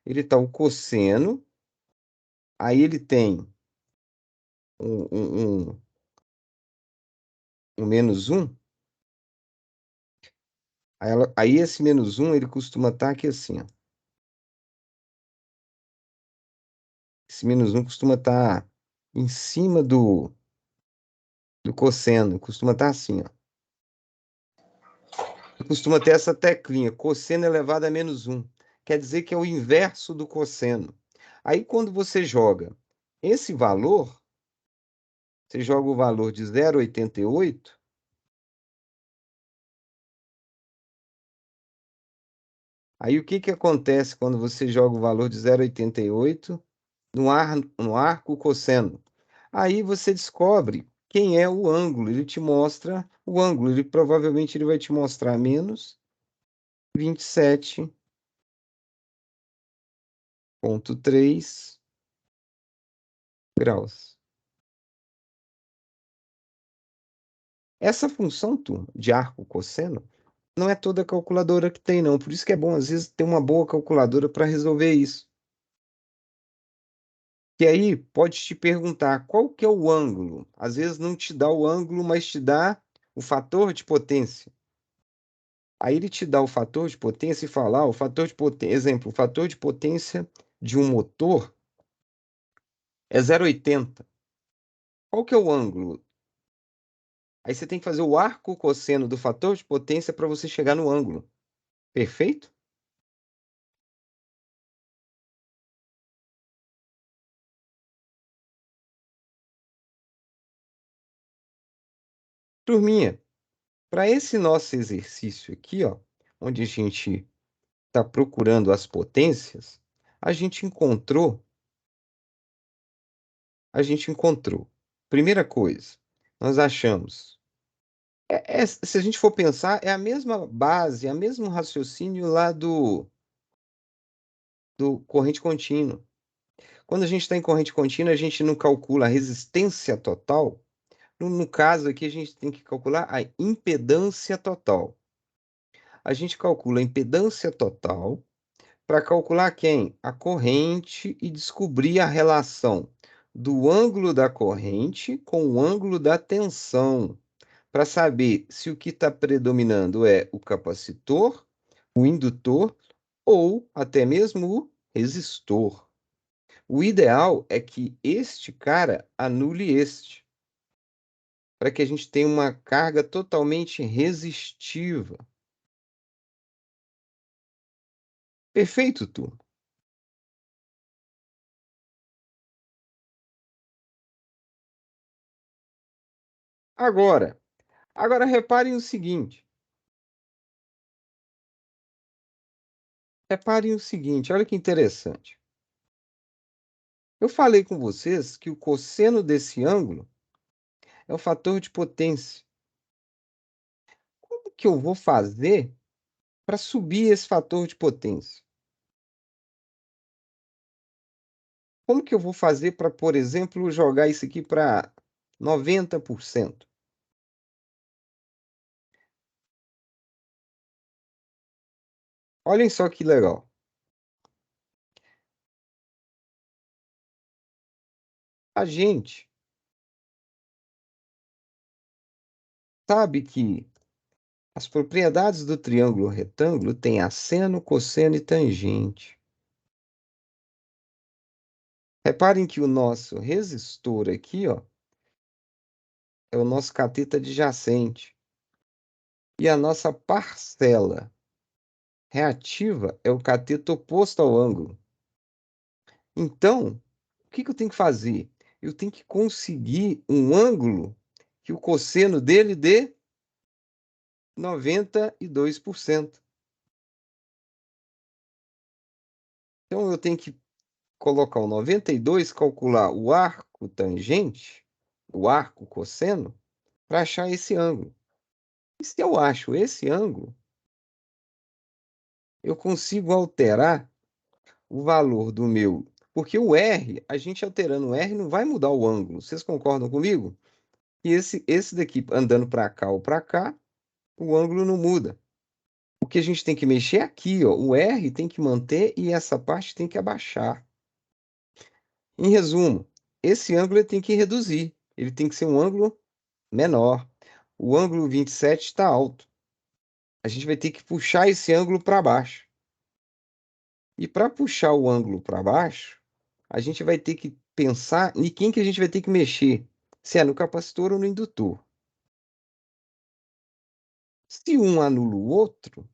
Ele tá o cosseno, aí ele tem um menos um, aí esse menos um, ele costuma estar aqui assim, ó. Esse menos um costuma estar em cima do cosseno, costuma estar assim, ó. Costuma ter essa teclinha, cosseno elevado a menos um. Quer dizer que é o inverso do cosseno. Aí, quando você joga esse valor, você joga o valor de 0,88, aí o que que acontece quando você joga o valor de 0,88 no arco cosseno? Aí você descobre quem é o ângulo, ele te mostra o ângulo, ele provavelmente ele vai te mostrar menos 27,3 graus. Essa função, turma, de arco cosseno, não é toda calculadora que tem, não. Por isso que é bom, às vezes, ter uma boa calculadora para resolver isso. Que aí pode te perguntar qual que é o ângulo. Às vezes não te dá o ângulo, mas te dá o fator de potência. Aí ele te dá o fator de potência e fala, o fator de potência, exemplo, o fator de potência de um motor é 0,80. Qual que é o ângulo? Aí você tem que fazer o arco cosseno do fator de potência para você chegar no ângulo. Perfeito? Turminha, para esse nosso exercício aqui, ó, onde a gente está procurando as potências, a gente encontrou, primeira coisa, nós achamos, se a gente for pensar, é a mesma base, é o mesmo raciocínio lá do corrente contínua. Quando a gente está em corrente contínua, a gente não calcula a resistência total. No caso aqui, a gente tem que calcular a impedância total. A gente calcula a impedância total para calcular quem? A corrente e descobrir a relação do ângulo da corrente com o ângulo da tensão, para saber se o que está predominando é o capacitor, o indutor ou até mesmo o resistor. O ideal é que este cara anule este, para que a gente tenha uma carga totalmente resistiva. Perfeito, turma? Agora, agora reparem o seguinte. Reparem o seguinte, olha que interessante. Eu falei com vocês que o cosseno desse ângulo é o fator de potência. Como que eu vou fazer para subir esse fator de potência? Como que eu vou fazer para, por exemplo, jogar isso aqui para 90%? Olhem só que legal. A gente sabe que as propriedades do triângulo retângulo têm asseno, cosseno e tangente. Reparem que o nosso resistor aqui, ó, é o nosso cateto adjacente. E a nossa parcela reativa é o cateto oposto ao ângulo. Então, o que eu tenho que fazer? Eu tenho que conseguir um ângulo que o cosseno dele dê 92%. Então, eu tenho que colocar o 92, calcular o arco tangente, o arco cosseno, para achar esse ângulo. E se eu acho esse ângulo, eu consigo alterar o valor do meu. Porque o R, a gente alterando o R não vai mudar o ângulo. Vocês concordam comigo? E esse daqui andando para cá ou para cá, o ângulo não muda. O que a gente tem que mexer é aqui, ó. O R tem que manter e essa parte tem que abaixar. Em resumo, esse ângulo ele tem que reduzir. Ele tem que ser um ângulo menor. O ângulo 27 está alto. A gente vai ter que puxar esse ângulo para baixo. E para puxar o ângulo para baixo, a gente vai ter que pensar em quem que a gente vai ter que mexer, se é no capacitor ou no indutor. Se um anula o outro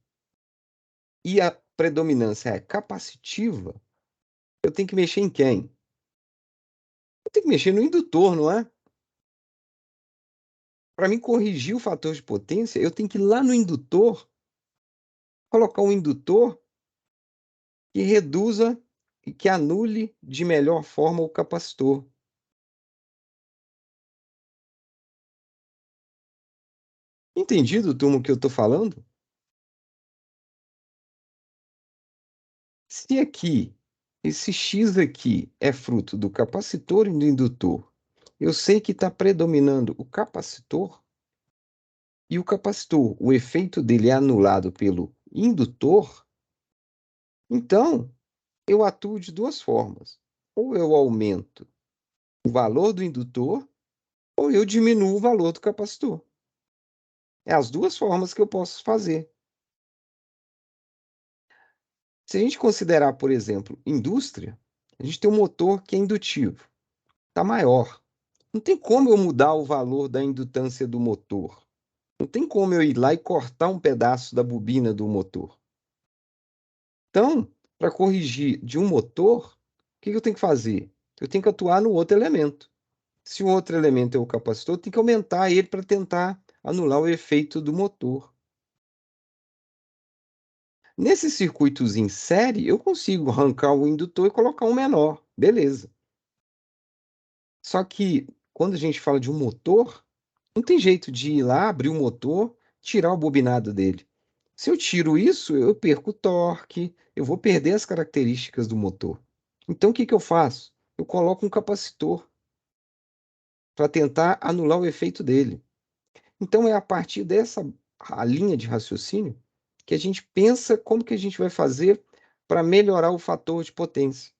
e a predominância é capacitiva, eu tenho que mexer em quem? Eu tenho que mexer no indutor, não é? Para mim corrigir o fator de potência, eu tenho que ir lá no indutor, colocar um indutor que reduza e que anule de melhor forma o capacitor. Entendido, turma, o que eu estou falando? Se aqui, esse X aqui é fruto do capacitor e do indutor, eu sei que está predominando o capacitor, e o capacitor, o efeito dele é anulado pelo indutor, então eu atuo de duas formas. Ou eu aumento o valor do indutor, ou eu diminuo o valor do capacitor. É as duas formas que eu posso fazer. Se a gente considerar, por exemplo, indústria, a gente tem um motor que é indutivo, está maior. Não tem como eu mudar o valor da indutância do motor. Não tem como eu ir lá e cortar um pedaço da bobina do motor. Então, para corrigir de um motor, o que eu tenho que fazer? Eu tenho que atuar no outro elemento. Se o outro elemento é o capacitor, eu tenho que aumentar ele para tentar anular o efeito do motor. Nesse circuitos em série, eu consigo arrancar o indutor e colocar um menor. Beleza. Só que quando a gente fala de um motor, não tem jeito de ir lá, abrir o motor, tirar o bobinado dele. Se eu tiro isso, eu perco o torque, eu vou perder as características do motor. Então, o que eu faço? Eu coloco um capacitor para tentar anular o efeito dele. Então, é a partir dessa a linha de raciocínio que a gente pensa como que a gente vai fazer para melhorar o fator de potência,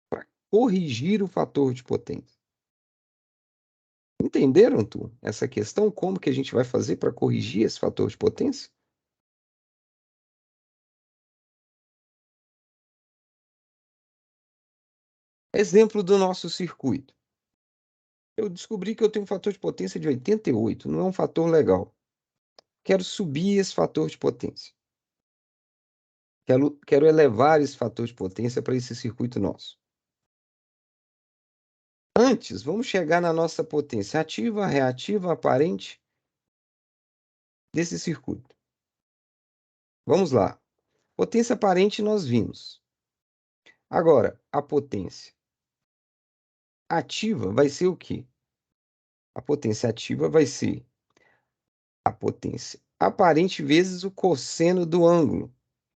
para corrigir o fator de potência. Entenderam, tu, essa questão? Como que a gente vai fazer para corrigir esse fator de potência? Exemplo do nosso circuito. Eu descobri que eu tenho um fator de potência de 88, não é um fator legal. Quero subir esse fator de potência. Quero elevar esse fator de potência para esse circuito nosso. Antes, vamos chegar na nossa potência ativa, reativa, aparente desse circuito. Vamos lá. Potência aparente nós vimos. Agora, a potência ativa vai ser o quê? A potência ativa vai ser a potência aparente vezes o cosseno do ângulo,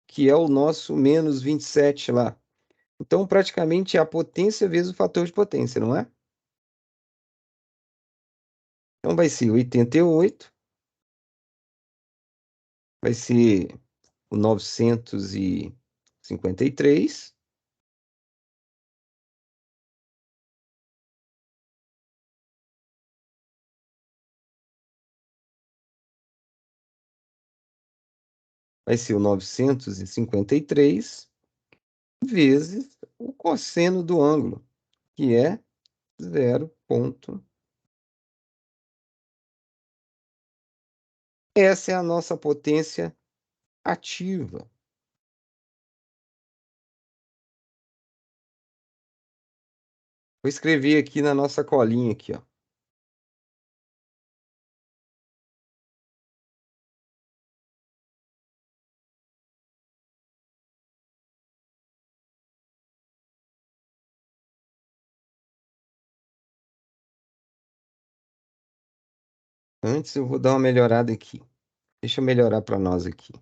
que é o nosso menos 27 lá. Então, praticamente é a potência vezes o fator de potência, não é? Então, vai ser 88, vai ser o 953, vai ser o 953 vezes o cosseno do ângulo, que é 0,9. Essa é a nossa potência ativa. Vou escrever aqui na nossa colinha aqui, ó. Antes eu vou dar uma melhorada aqui. Deixa eu melhorar para nós aqui.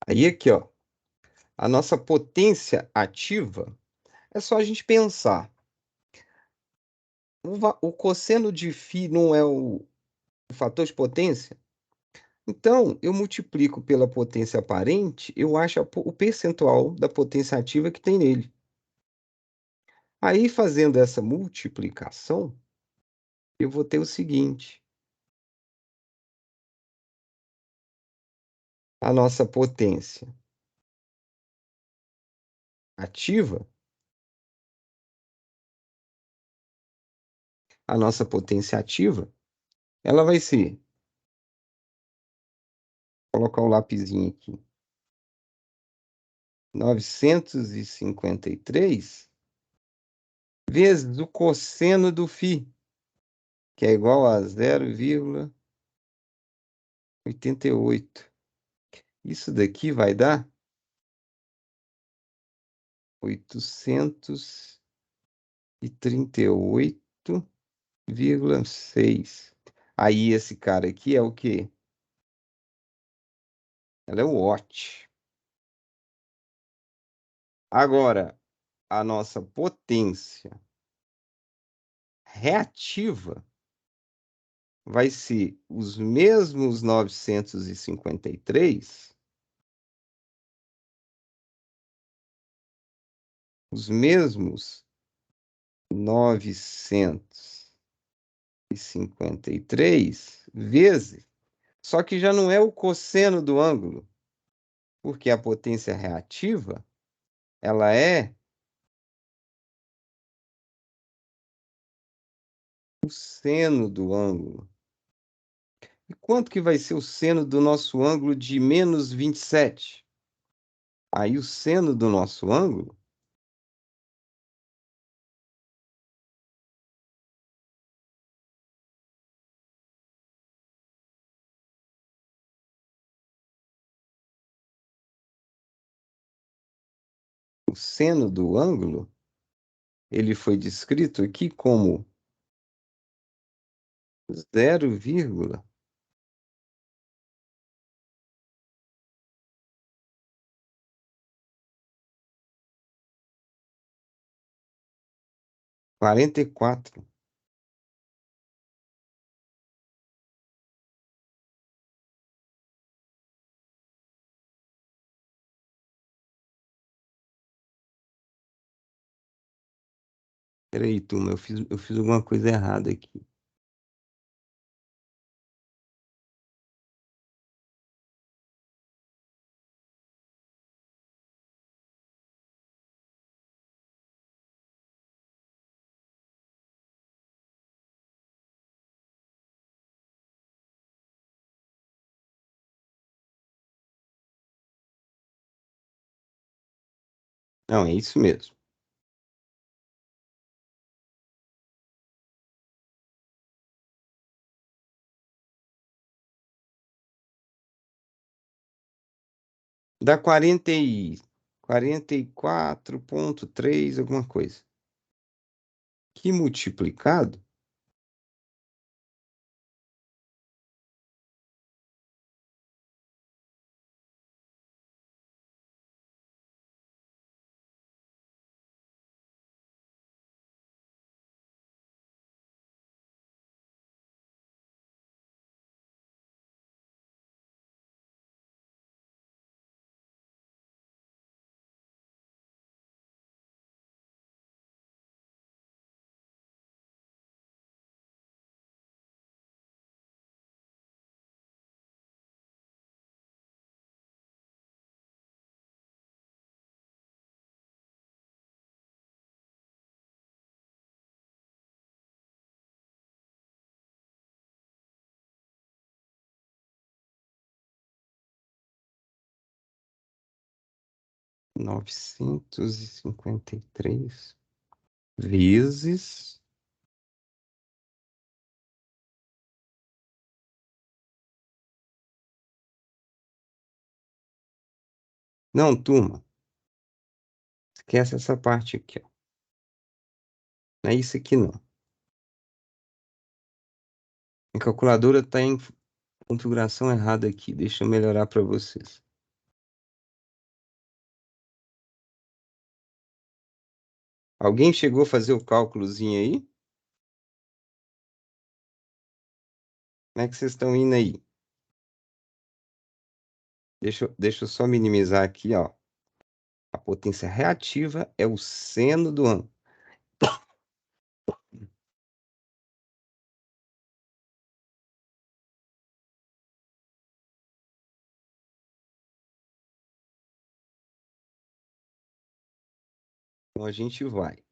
Aí aqui, ó, a nossa potência ativa é só a gente pensar. O cosseno de φ não é o fator de potência? Então, eu multiplico pela potência aparente, eu acho o percentual da potência ativa que tem nele. Aí, fazendo essa multiplicação, eu vou ter o seguinte: a nossa potência ativa, a nossa potência ativa, ela vai ser, vou colocar o lapisinho aqui, 953 vezes o cosseno do φ, que é igual a 0,88. Isso daqui vai dar 838,6. Aí esse cara aqui é o quê? Ela é o watt. Agora, a nossa potência reativa vai ser os mesmos 953, os mesmos 953 vezes, só que já não é o cosseno do ângulo, porque a potência reativa, ela é o seno do ângulo. E quanto que vai ser o seno do nosso ângulo de menos 27? Aí o seno do nosso ângulo o seno do ângulo, ele foi descrito aqui como 0,44. Peraí, turma, eu fiz alguma coisa errada aqui. Não, é isso mesmo. Dá 44,3 alguma coisa. Que multiplicado? Novecentos e cinquenta e três vezes. Não, turma, esquece essa parte aqui, ó. Não é isso aqui, não. A calculadora está em configuração errada aqui. Deixa eu melhorar para vocês. Alguém chegou a fazer o cálculozinho aí? Como é que vocês estão indo aí? Deixa eu só minimizar aqui, ó. A potência reativa é o seno do ângulo. Então a gente vai.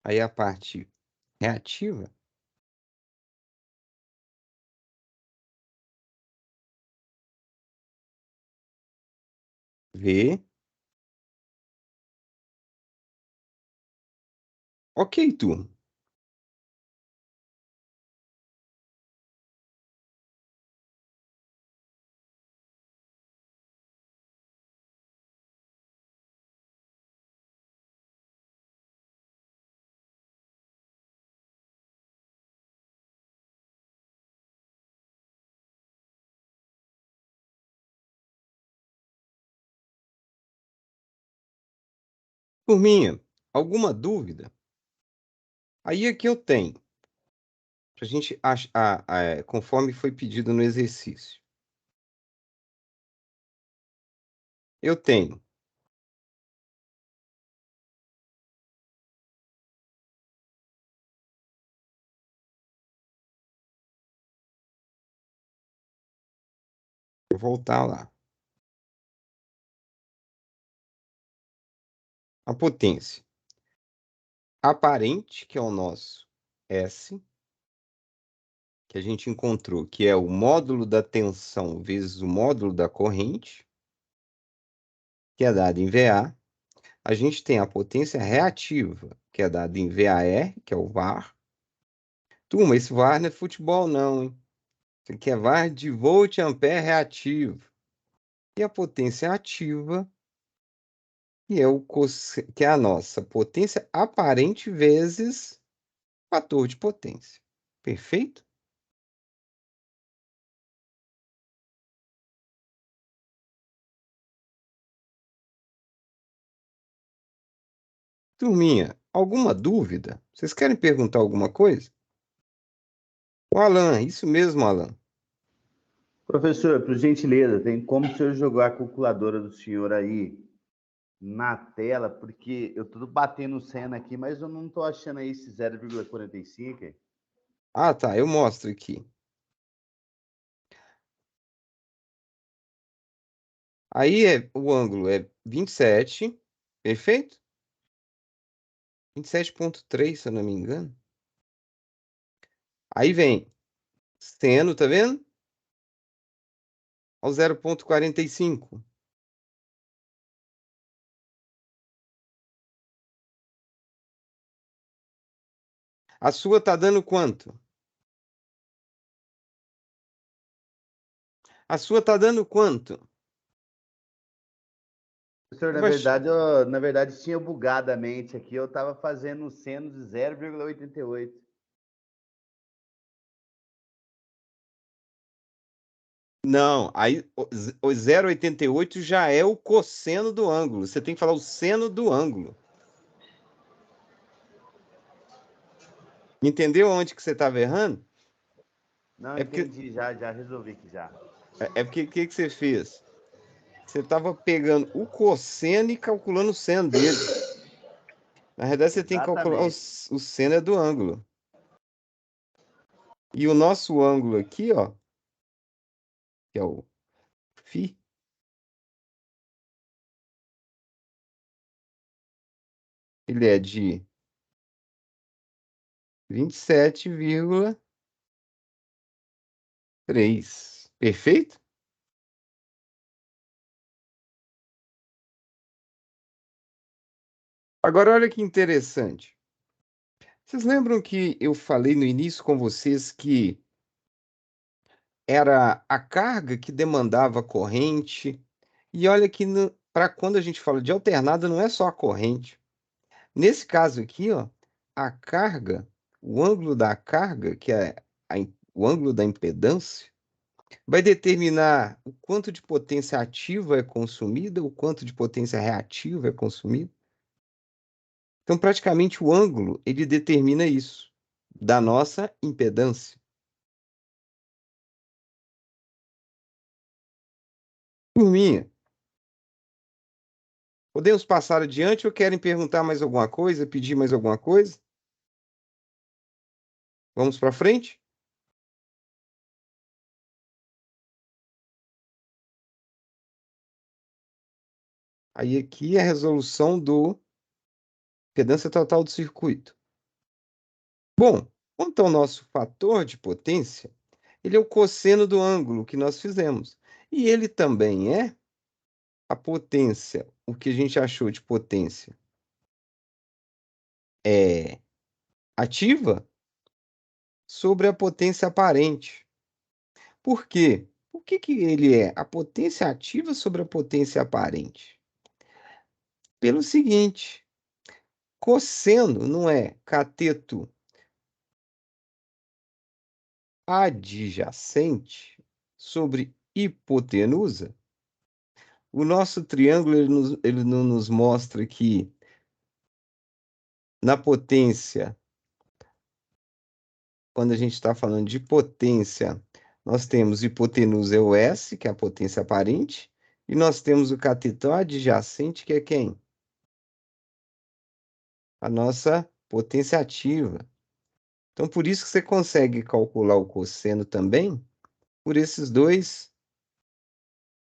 Aí a parte reativa, V. Ok, turma. Turminha, alguma dúvida? Aí aqui eu tenho, para a gente achar, conforme foi pedido no exercício. Eu tenho vou voltar lá. A potência aparente, que é o nosso S, que a gente encontrou, que é o módulo da tensão vezes o módulo da corrente, que é dado em VA. A gente tem a potência reativa, que é dada em VAR, que é o VAR. Turma, esse VAR não é futebol, não, hein? Isso aqui é VAR de volt-ampere reativo. E a potência ativa que é a nossa potência aparente vezes fator de potência. Perfeito? Turminha, alguma dúvida? Vocês querem perguntar alguma coisa? O Alan, isso mesmo, Alan. Professor, por gentileza, tem como o senhor jogar a calculadora do senhor aí na tela? Porque eu tô batendo cena aqui, mas eu não tô achando aí esse 0,45. Ah, tá, eu mostro aqui. Aí o ângulo é 27, perfeito? 27,3, se eu não me engano. Aí vem seno, tá vendo? Ao 0,45. A sua tá dando quanto? A sua tá dando quanto? Professor, Você vai na verdade tinha bugado a mente aqui, eu tava fazendo o seno de 0,88. Não, aí o 0,88 já é o cosseno do ângulo. Você tem que falar o seno do ângulo. Entendeu onde que você estava errando? Não, É porque entendi, já resolvi aqui já. é porque o que que você fez? Você estava pegando o cosseno e calculando o seno dele. Na verdade, você tem que calcular Exatamente. o seno é do ângulo. E o nosso ângulo aqui, ó, que é o φ, ele é de 27,3. Perfeito? Agora, olha que interessante. Vocês lembram que eu falei no início com vocês que era a carga que demandava a corrente? E olha que para quando a gente fala de alternada, não é só a corrente. Nesse caso aqui, ó, a carga, o ângulo da carga, que é o ângulo da impedância, vai determinar o quanto de potência ativa é consumida, o quanto de potência reativa é consumida. Então, praticamente, o ângulo, ele determina isso, da nossa impedância. Turminha, podemos passar adiante ou querem perguntar mais alguma coisa, pedir mais alguma coisa? Vamos para frente? Aí aqui é a resolução do impedância total do circuito. Bom, quanto ao nosso fator de potência, ele é o cosseno do ângulo que nós fizemos. E ele também é a potência, o que a gente achou de potência é ativa sobre a potência aparente. Por quê? O que que ele é? A potência ativa sobre a potência aparente. Pelo seguinte, cosseno não é cateto adjacente sobre hipotenusa? O nosso triângulo ele não nos mostra que na potência, quando a gente está falando de potência, nós temos hipotenusa é o S, que é a potência aparente, e nós temos o cateto adjacente, que é quem? A nossa potência ativa. Então, por isso que você consegue calcular o cosseno também por esses dois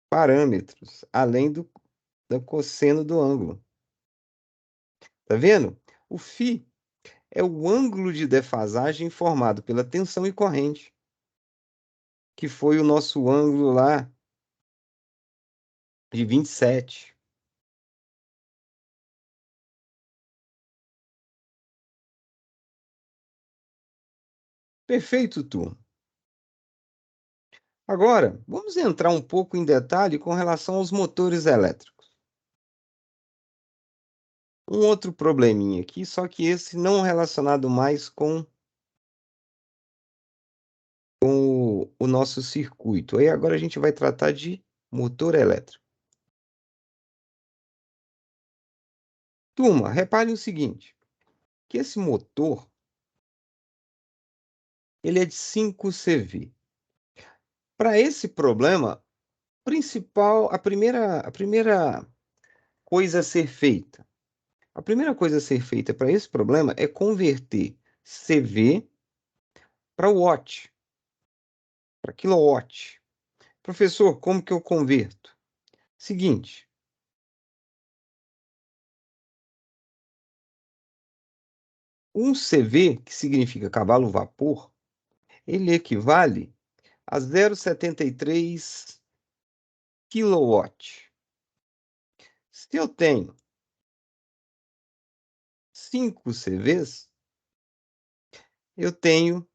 parâmetros, além do cosseno do ângulo. Tá vendo? O φ é o ângulo de defasagem formado pela tensão e corrente, que foi o nosso ângulo lá de 27. Perfeito, turma. Agora, vamos entrar um pouco em detalhe com relação aos motores elétricos. Um outro probleminha aqui, só que esse não relacionado mais com o nosso circuito. Aí agora a gente vai tratar de motor elétrico. Turma, reparem o seguinte, que esse motor, ele é de 5 CV. Para esse problema, a primeira coisa a ser feita, para esse problema é converter CV para watt, para quilowatt. Professor, como que eu converto? Seguinte, um CV, que significa cavalo-vapor, ele equivale a 0,73 kW. Se eu tenho 5 CVs, eu tenho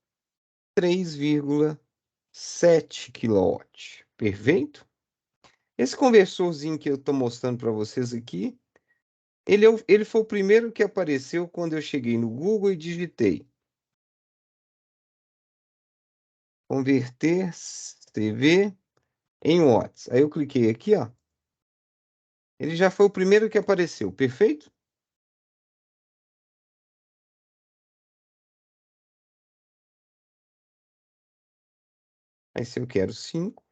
3,7 kW. Perfeito? Esse conversorzinho que eu estou mostrando para vocês aqui, ele foi o primeiro que apareceu quando eu cheguei no Google e digitei converter CV em watts. Aí eu cliquei aqui, ó. Ele já foi o primeiro que apareceu, perfeito? Aí se eu quero 5.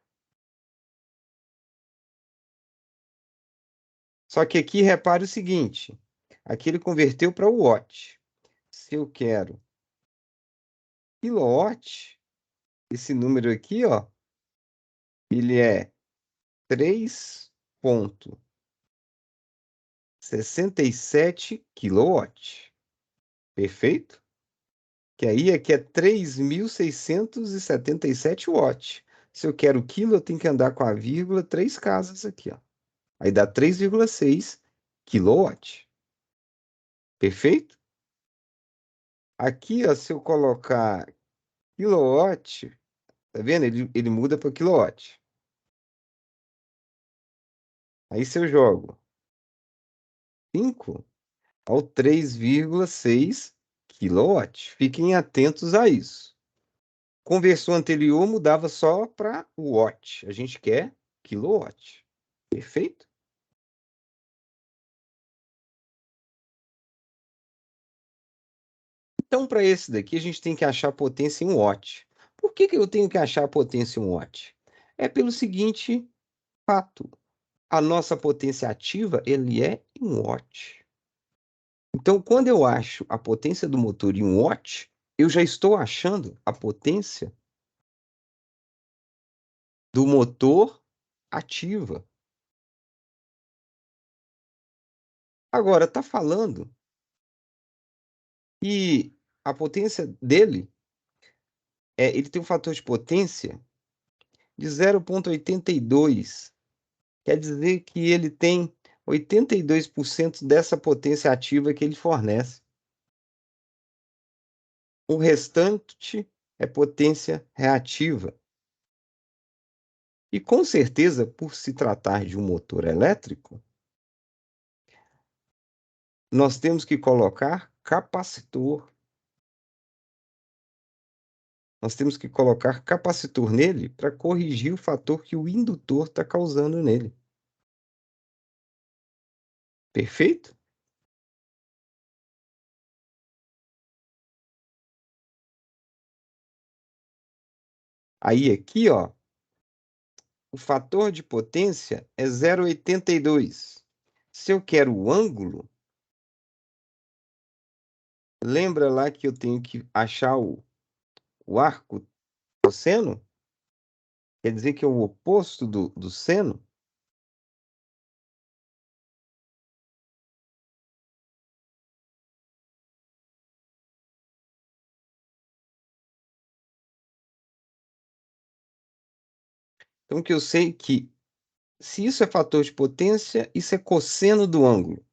Só que aqui repare o seguinte, aqui ele converteu para watt. Se eu quero quilowatt, esse número aqui, ó, ele é 3,67 kW. Perfeito? Que aí aqui é 3.677 watts. Se eu quero quilo, eu tenho que andar com a vírgula 3 casas aqui, ó. Aí dá 3,6 kW. Perfeito? Aqui, ó, se eu colocar quilowatt, tá vendo? Ele muda para quilowatt. Aí se eu jogo 5 ao 3,6 kW. Fiquem atentos a isso. Conversor anterior mudava só para watt. A gente quer quilowatt. Perfeito? Então, para esse daqui, a gente tem que achar a potência em watt. Por que eu tenho que achar a potência em watt? É pelo seguinte fato. A nossa potência ativa, ele é em watt. Então, quando eu acho a potência do motor em watt, eu já estou achando a potência do motor ativa. Agora, está falando que a potência dele, ele tem um fator de potência de 0,82. Quer dizer que ele tem 82% dessa potência ativa que ele fornece. O restante é potência reativa. E com certeza, por se tratar de um motor elétrico, nós temos que colocar capacitor. Nós temos que colocar capacitor nele para corrigir o fator que o indutor está causando nele. Perfeito? Aí aqui, ó, o fator de potência é 0,82. Se eu quero o ângulo, lembra lá que eu tenho que achar o arco cosseno? Quer dizer que é o oposto do seno? Então, que eu sei que se isso é fator de potência, isso é cosseno do ângulo.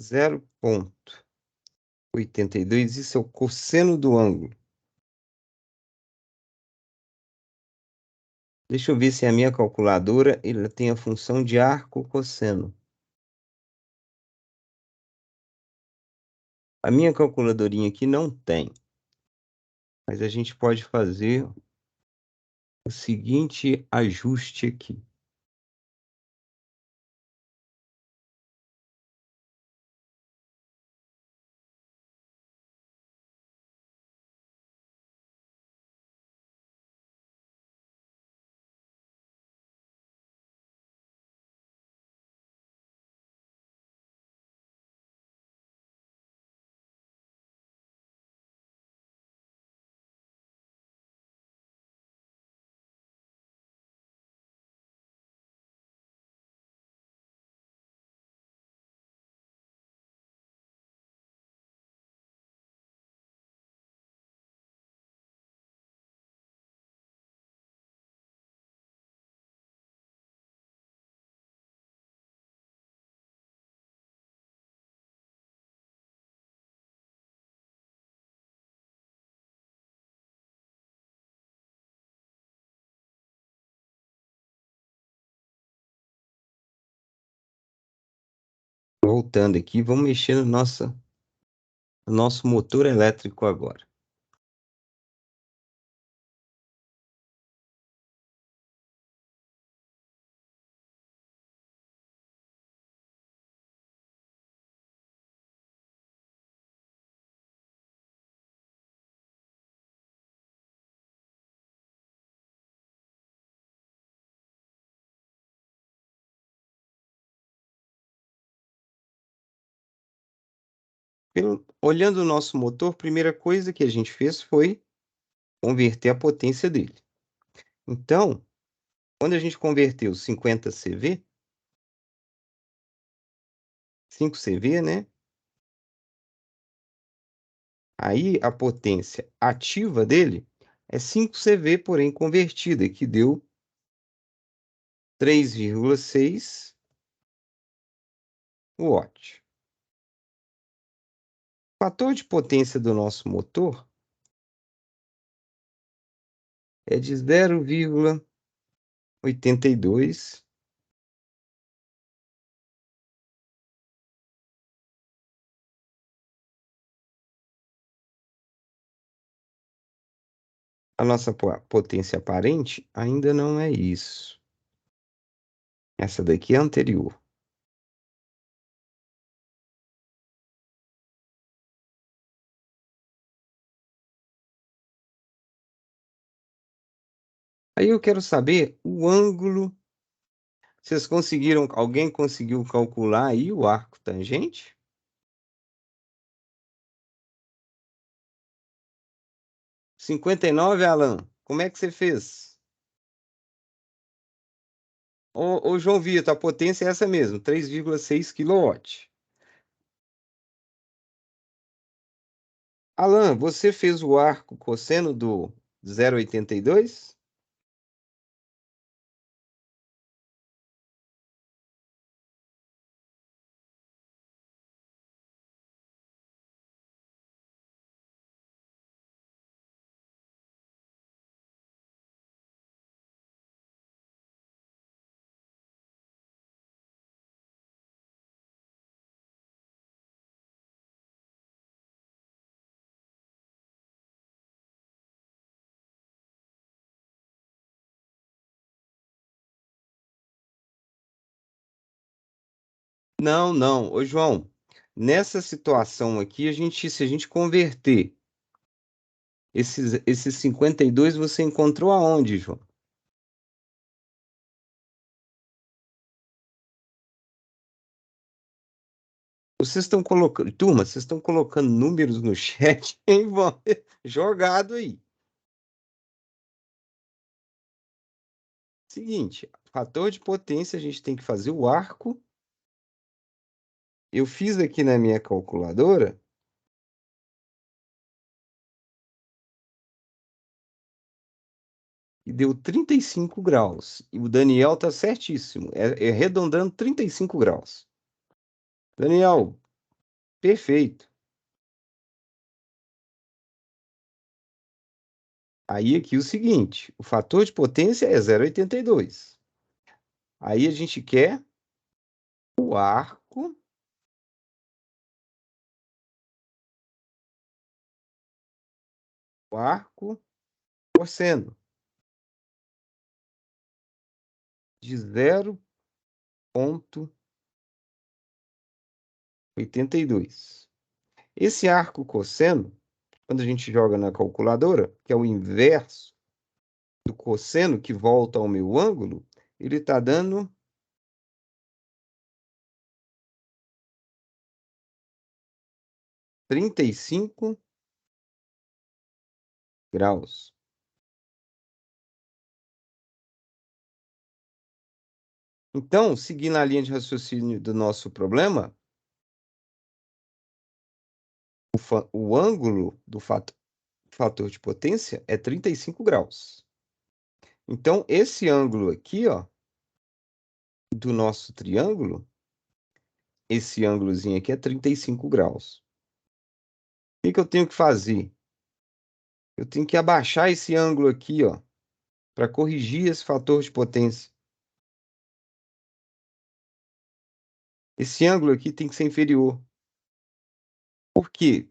0,82, isso é o cosseno do ângulo. Deixa eu ver se a minha calculadora ela tem a função de arco cosseno. A minha calculadorinha aqui não tem. Mas a gente pode fazer o seguinte ajuste aqui. Voltando aqui, vamos mexer no nosso motor elétrico agora. Olhando o nosso motor, a primeira coisa que a gente fez foi converter a potência dele. Então, quando a gente converteu 50 CV, 5 CV, né? Aí a potência ativa dele é 5 CV, porém convertida, que deu 3,6 watt. O fator de potência do nosso motor é de 0,82. A nossa potência aparente ainda não é isso. Essa daqui é anterior. Aí eu quero saber o ângulo. Vocês conseguiram, alguém conseguiu calcular aí o arco tangente? 59, Alan. Como é que você fez? Ô, João Vitor, a potência é essa mesmo, 3,6 kW. Alan, você fez o arco cosseno do 0,82? Não, não. Ô, João, nessa situação aqui, se a gente converter esses 52, você encontrou aonde, João? Vocês estão colocando, turma, vocês estão colocando números no chat, hein, João? Jogado aí. Seguinte, fator de potência, a gente tem que fazer o arco. Eu fiz aqui na minha calculadora. E deu 35 graus. E o Daniel tá certíssimo. É arredondando 35 graus. Daniel, Perfeito. Aí aqui o seguinte, o fator de potência é 0,82. Aí a gente quer o arco cosseno de 0,82. Esse arco cosseno, quando a gente joga na calculadora, que é o inverso do cosseno que volta ao meu ângulo, ele está dando 35 graus. Então, seguindo a linha de raciocínio do nosso problema, o ângulo do fator de potência é 35 graus. Então, esse ângulo aqui, ó, do nosso triângulo, esse ângulozinho aqui é 35 graus. O que eu tenho que fazer? Eu tenho que abaixar esse ângulo aqui, ó, para corrigir esse fator de potência. Esse ângulo aqui tem que ser inferior. Por quê?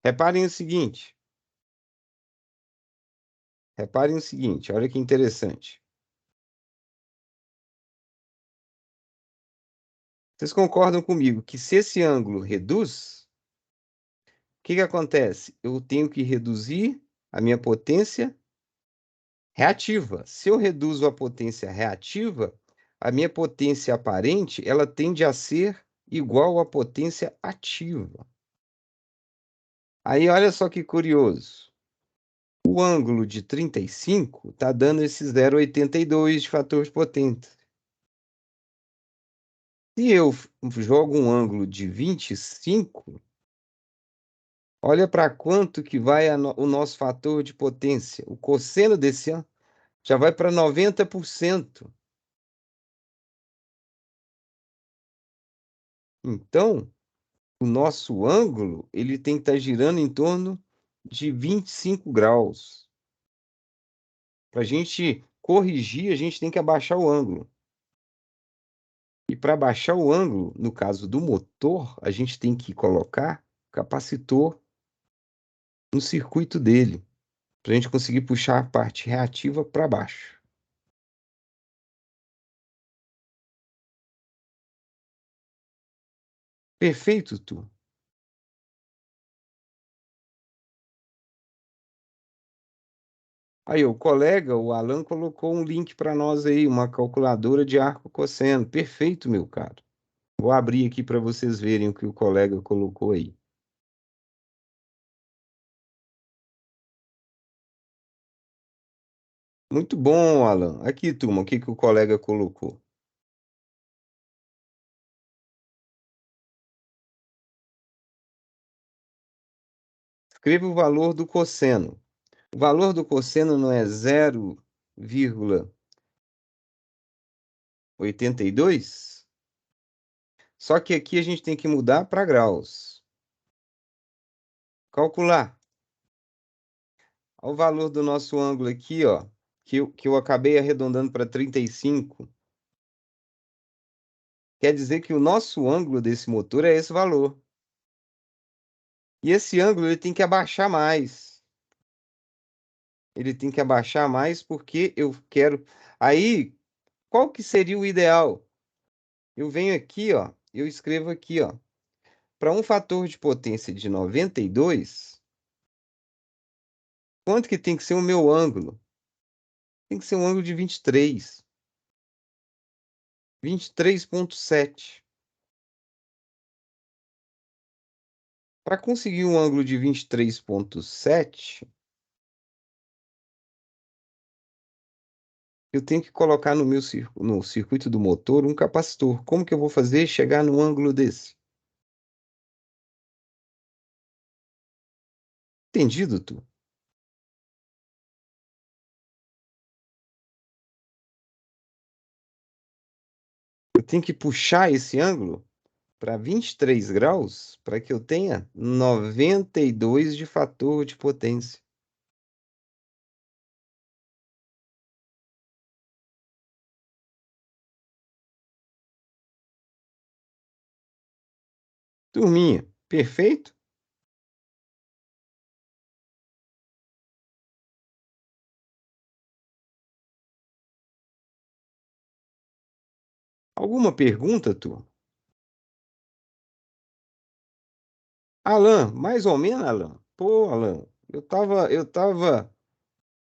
Reparem o seguinte. Reparem o seguinte, olha que interessante. Vocês concordam comigo que se esse ângulo reduz, o que acontece? Eu tenho que reduzir a minha potência reativa. Se eu reduzo a potência reativa, a minha potência aparente, ela tende a ser igual à potência ativa. Aí, olha só que curioso. O ângulo de 35 está dando esse 0,82 de fator de potência. Se eu jogo um ângulo de 25, olha para quanto que vai o nosso fator de potência. O cosseno desse ângulo já vai para 90%. Então, o nosso ângulo ele tem que estar girando em torno de 25 graus. Para a gente corrigir, a gente tem que abaixar o ângulo. E para baixar o ângulo, no caso do motor, a gente tem que colocar capacitor no circuito dele, para a gente conseguir puxar a parte reativa para baixo. Perfeito, Tu? Aí, o colega, o Alan, colocou um link para nós aí, uma calculadora de arco cosseno. Perfeito, meu caro. Vou abrir aqui para vocês verem o que o colega colocou aí. Muito bom, Alan. Aqui, turma, o que o colega colocou? Escreva o valor do cosseno. O valor do cosseno não é 0,82? Só que aqui a gente tem que mudar para graus. Calcular. Olha o valor do nosso ângulo aqui, ó, que eu acabei arredondando para 35. Quer dizer que o nosso ângulo desse motor é esse valor. E esse ângulo ele tem que abaixar mais. Ele tem que abaixar mais porque eu quero... Aí, qual que seria o ideal? Eu venho aqui, ó, eu escrevo aqui, ó, para um fator de potência de 92, quanto que tem que ser o meu ângulo? Tem que ser um ângulo de 23. 23,7. Para conseguir um ângulo de 23,7, eu tenho que colocar no meu no circuito do motor um capacitor. Como que eu vou fazer chegar no ângulo desse? Entendido, tu? tenho que puxar esse ângulo para 23 graus para que eu tenha 92 de fator de potência. Turminha, perfeito? Alguma pergunta, turma? Alan, mais ou menos, Alan? Pô, Alan, eu tava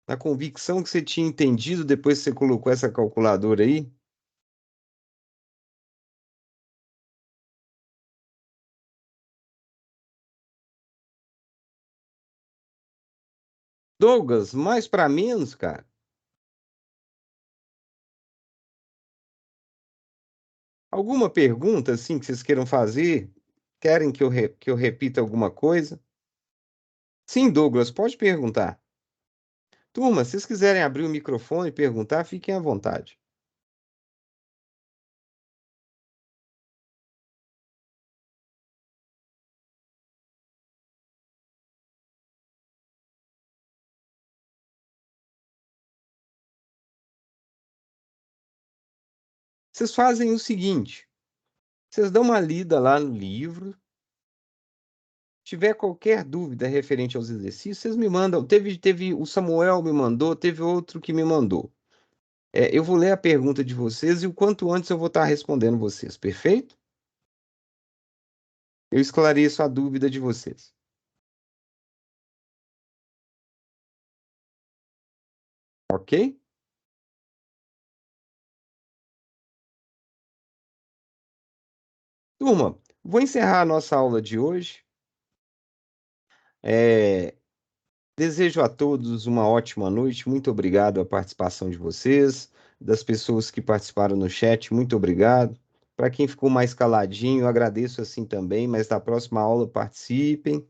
na convicção que você tinha entendido depois que você colocou essa calculadora aí. Douglas, mais para menos, cara. Alguma pergunta assim que vocês queiram fazer? Querem que eu repita alguma coisa? Sim, Douglas, pode perguntar. Turma, se vocês quiserem abrir o microfone e perguntar, fiquem à vontade. Vocês fazem o seguinte: vocês dão uma lida lá no livro. Tiver qualquer dúvida referente aos exercícios, vocês me mandam. Teve o Samuel me mandou, teve outro que me mandou. Eu vou ler a pergunta de vocês e o quanto antes eu vou estar respondendo vocês, perfeito? Eu esclareço a dúvida de vocês, ok? Turma, vou encerrar a nossa aula de hoje. É, Desejo a todos uma ótima noite. Muito obrigado a participação de vocês, das pessoas que participaram no chat, muito obrigado. Para quem ficou mais caladinho, eu agradeço assim também, mas na próxima aula participem.